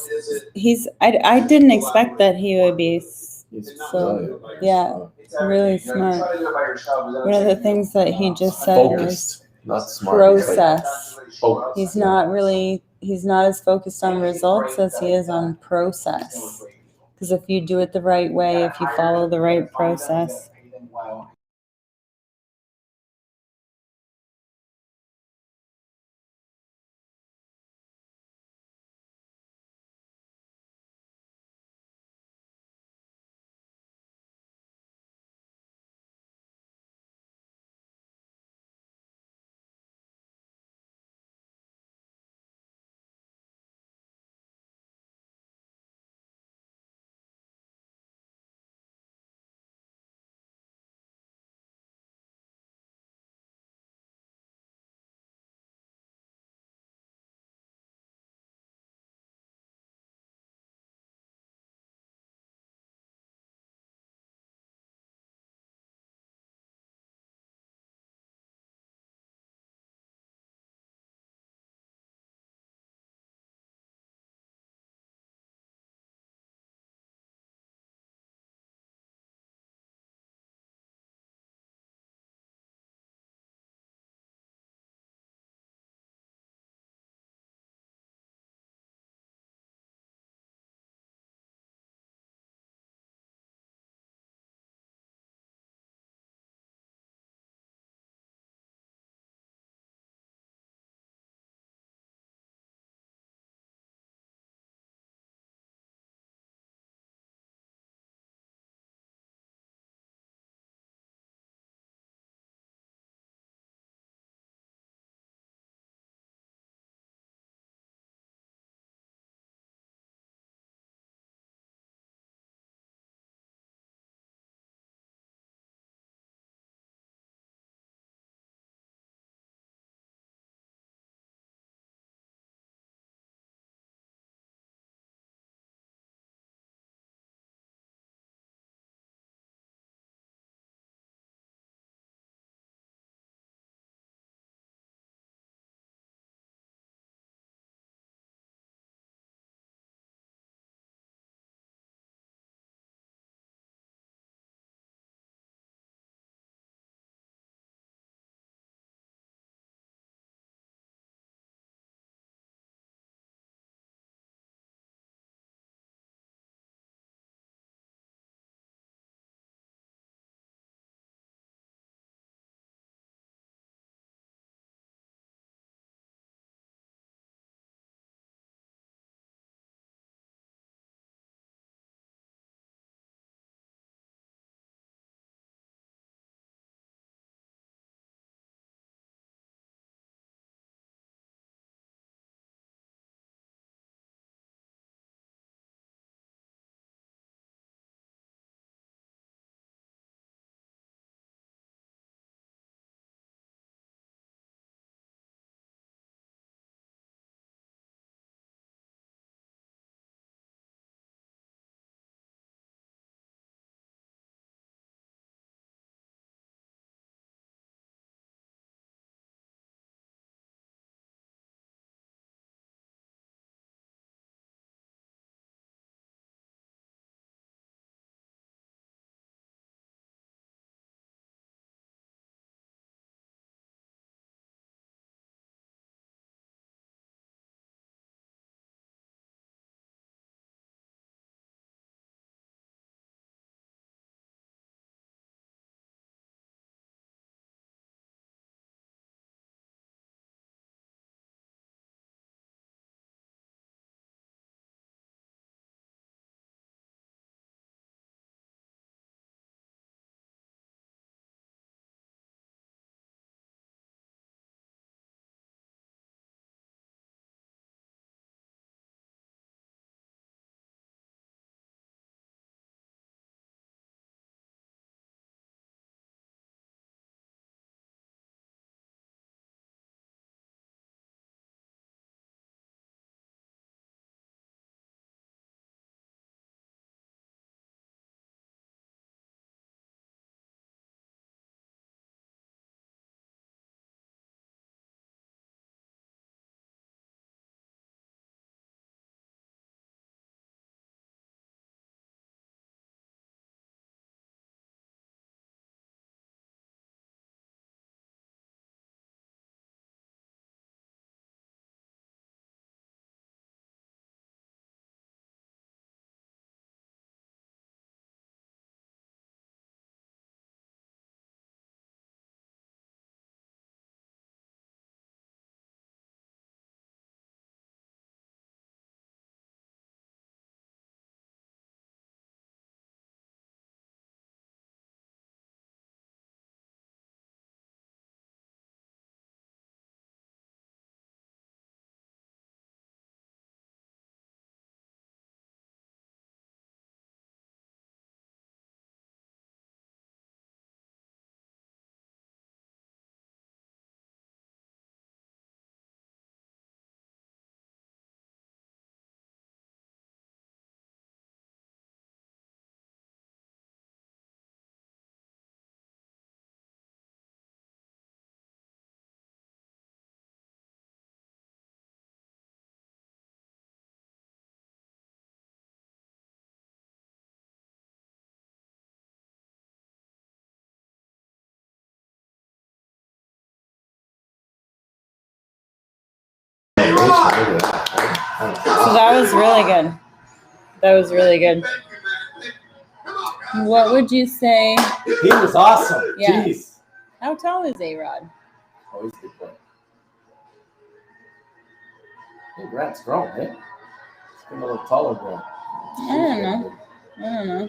is it? I didn't expect that he would be He's so brilliant. yeah, really smart. One of the things that he just said was Focused, not smart. He's like process. focused. He's not as focused on results as he is on process. Because if you do it the right way, if you follow the right process, Look at that. So that was really good. That was really good. Thank you, man. Come on, guys. What would you say? He was awesome. Yeah. Jeez. How tall is A-Rod? Oh, he's a good player. Hey, Grant's grown, eh? He's getting a little taller, Grant. I don't know.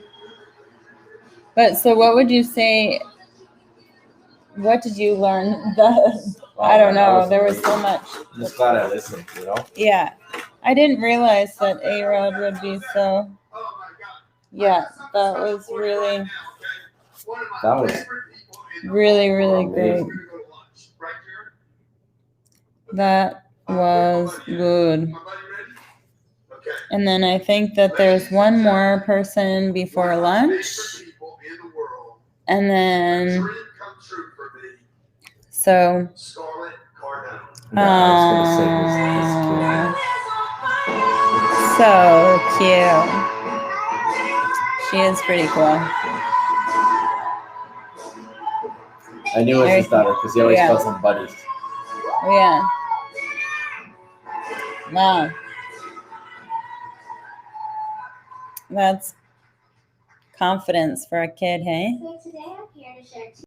But so what would you say? What did you learn? I don't know. There was so much. I'm just glad I listened, you know? Yeah. I didn't realize that A-Rod would be so. Oh my God. Yeah, that was really, That was really, really great. That was good. And then I think that there's one more person before lunch. And then, so, Scarlett Cardone'S. I was gonna say so cute. She is pretty cool. I knew it was his daughter because he always Yeah. calls them buddies. Oh, yeah. Wow. That's confidence for a kid, hey? So today I'm here to share two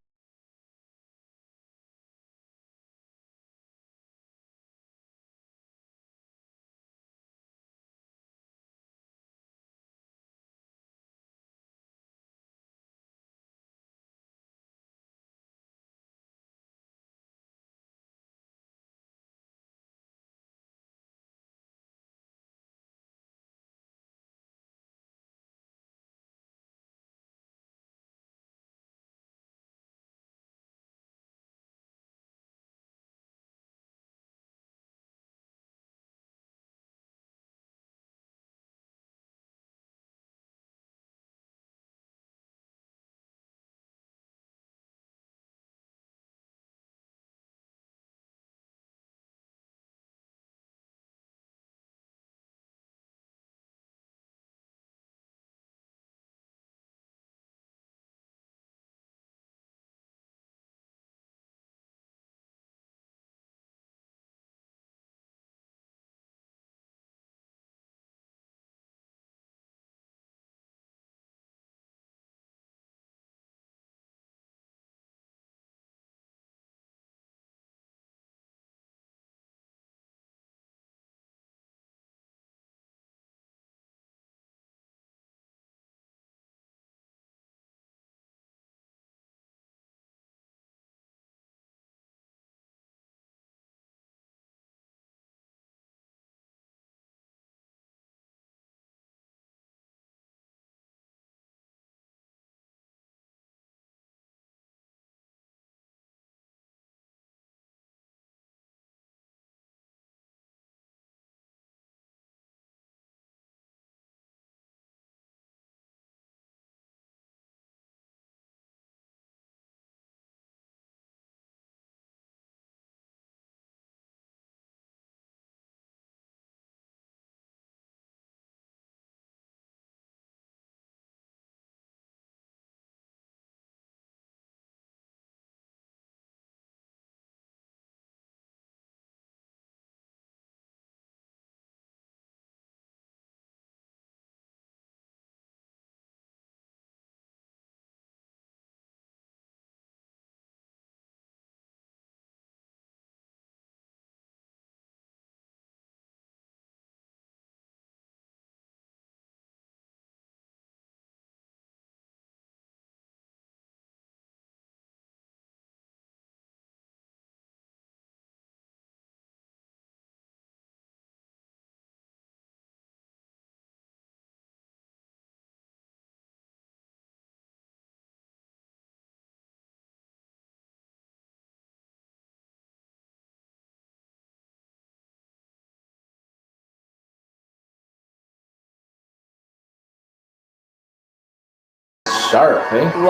Sharp, eh?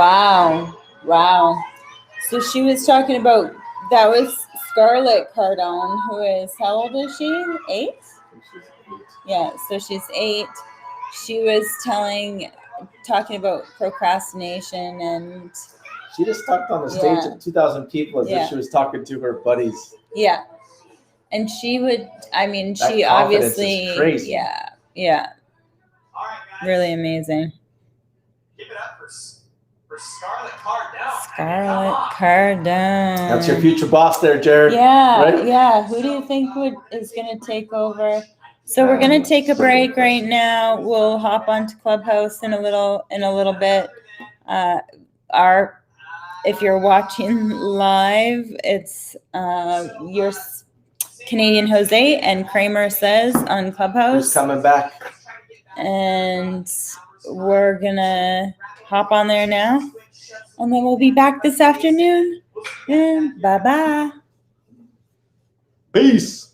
Wow. So she was talking about, that was Scarlett Cardone, who is, how old is she? 8? Yeah, so she's 8. She was talking about procrastination and She just talked on the stage Yeah. of 2,000 people as Yeah. if she was talking to her buddies. yeah. And she would, I mean, That she confidence is obviously, crazy. yeah, All right, guys. really amazing. Give it up for Scarlett Cardone. Scarlett Cardone. That's your future boss there, Jared. Yeah, Right? yeah. Who do you think is going to take over? So we're going to take a break right now. We'll hop onto Clubhouse in a little bit. If you're watching live, it's your Canadian Jose and Cramer says on Clubhouse. Who's coming back? And we're gonna hop on there now, and then we'll be back this afternoon. And bye-bye. Peace.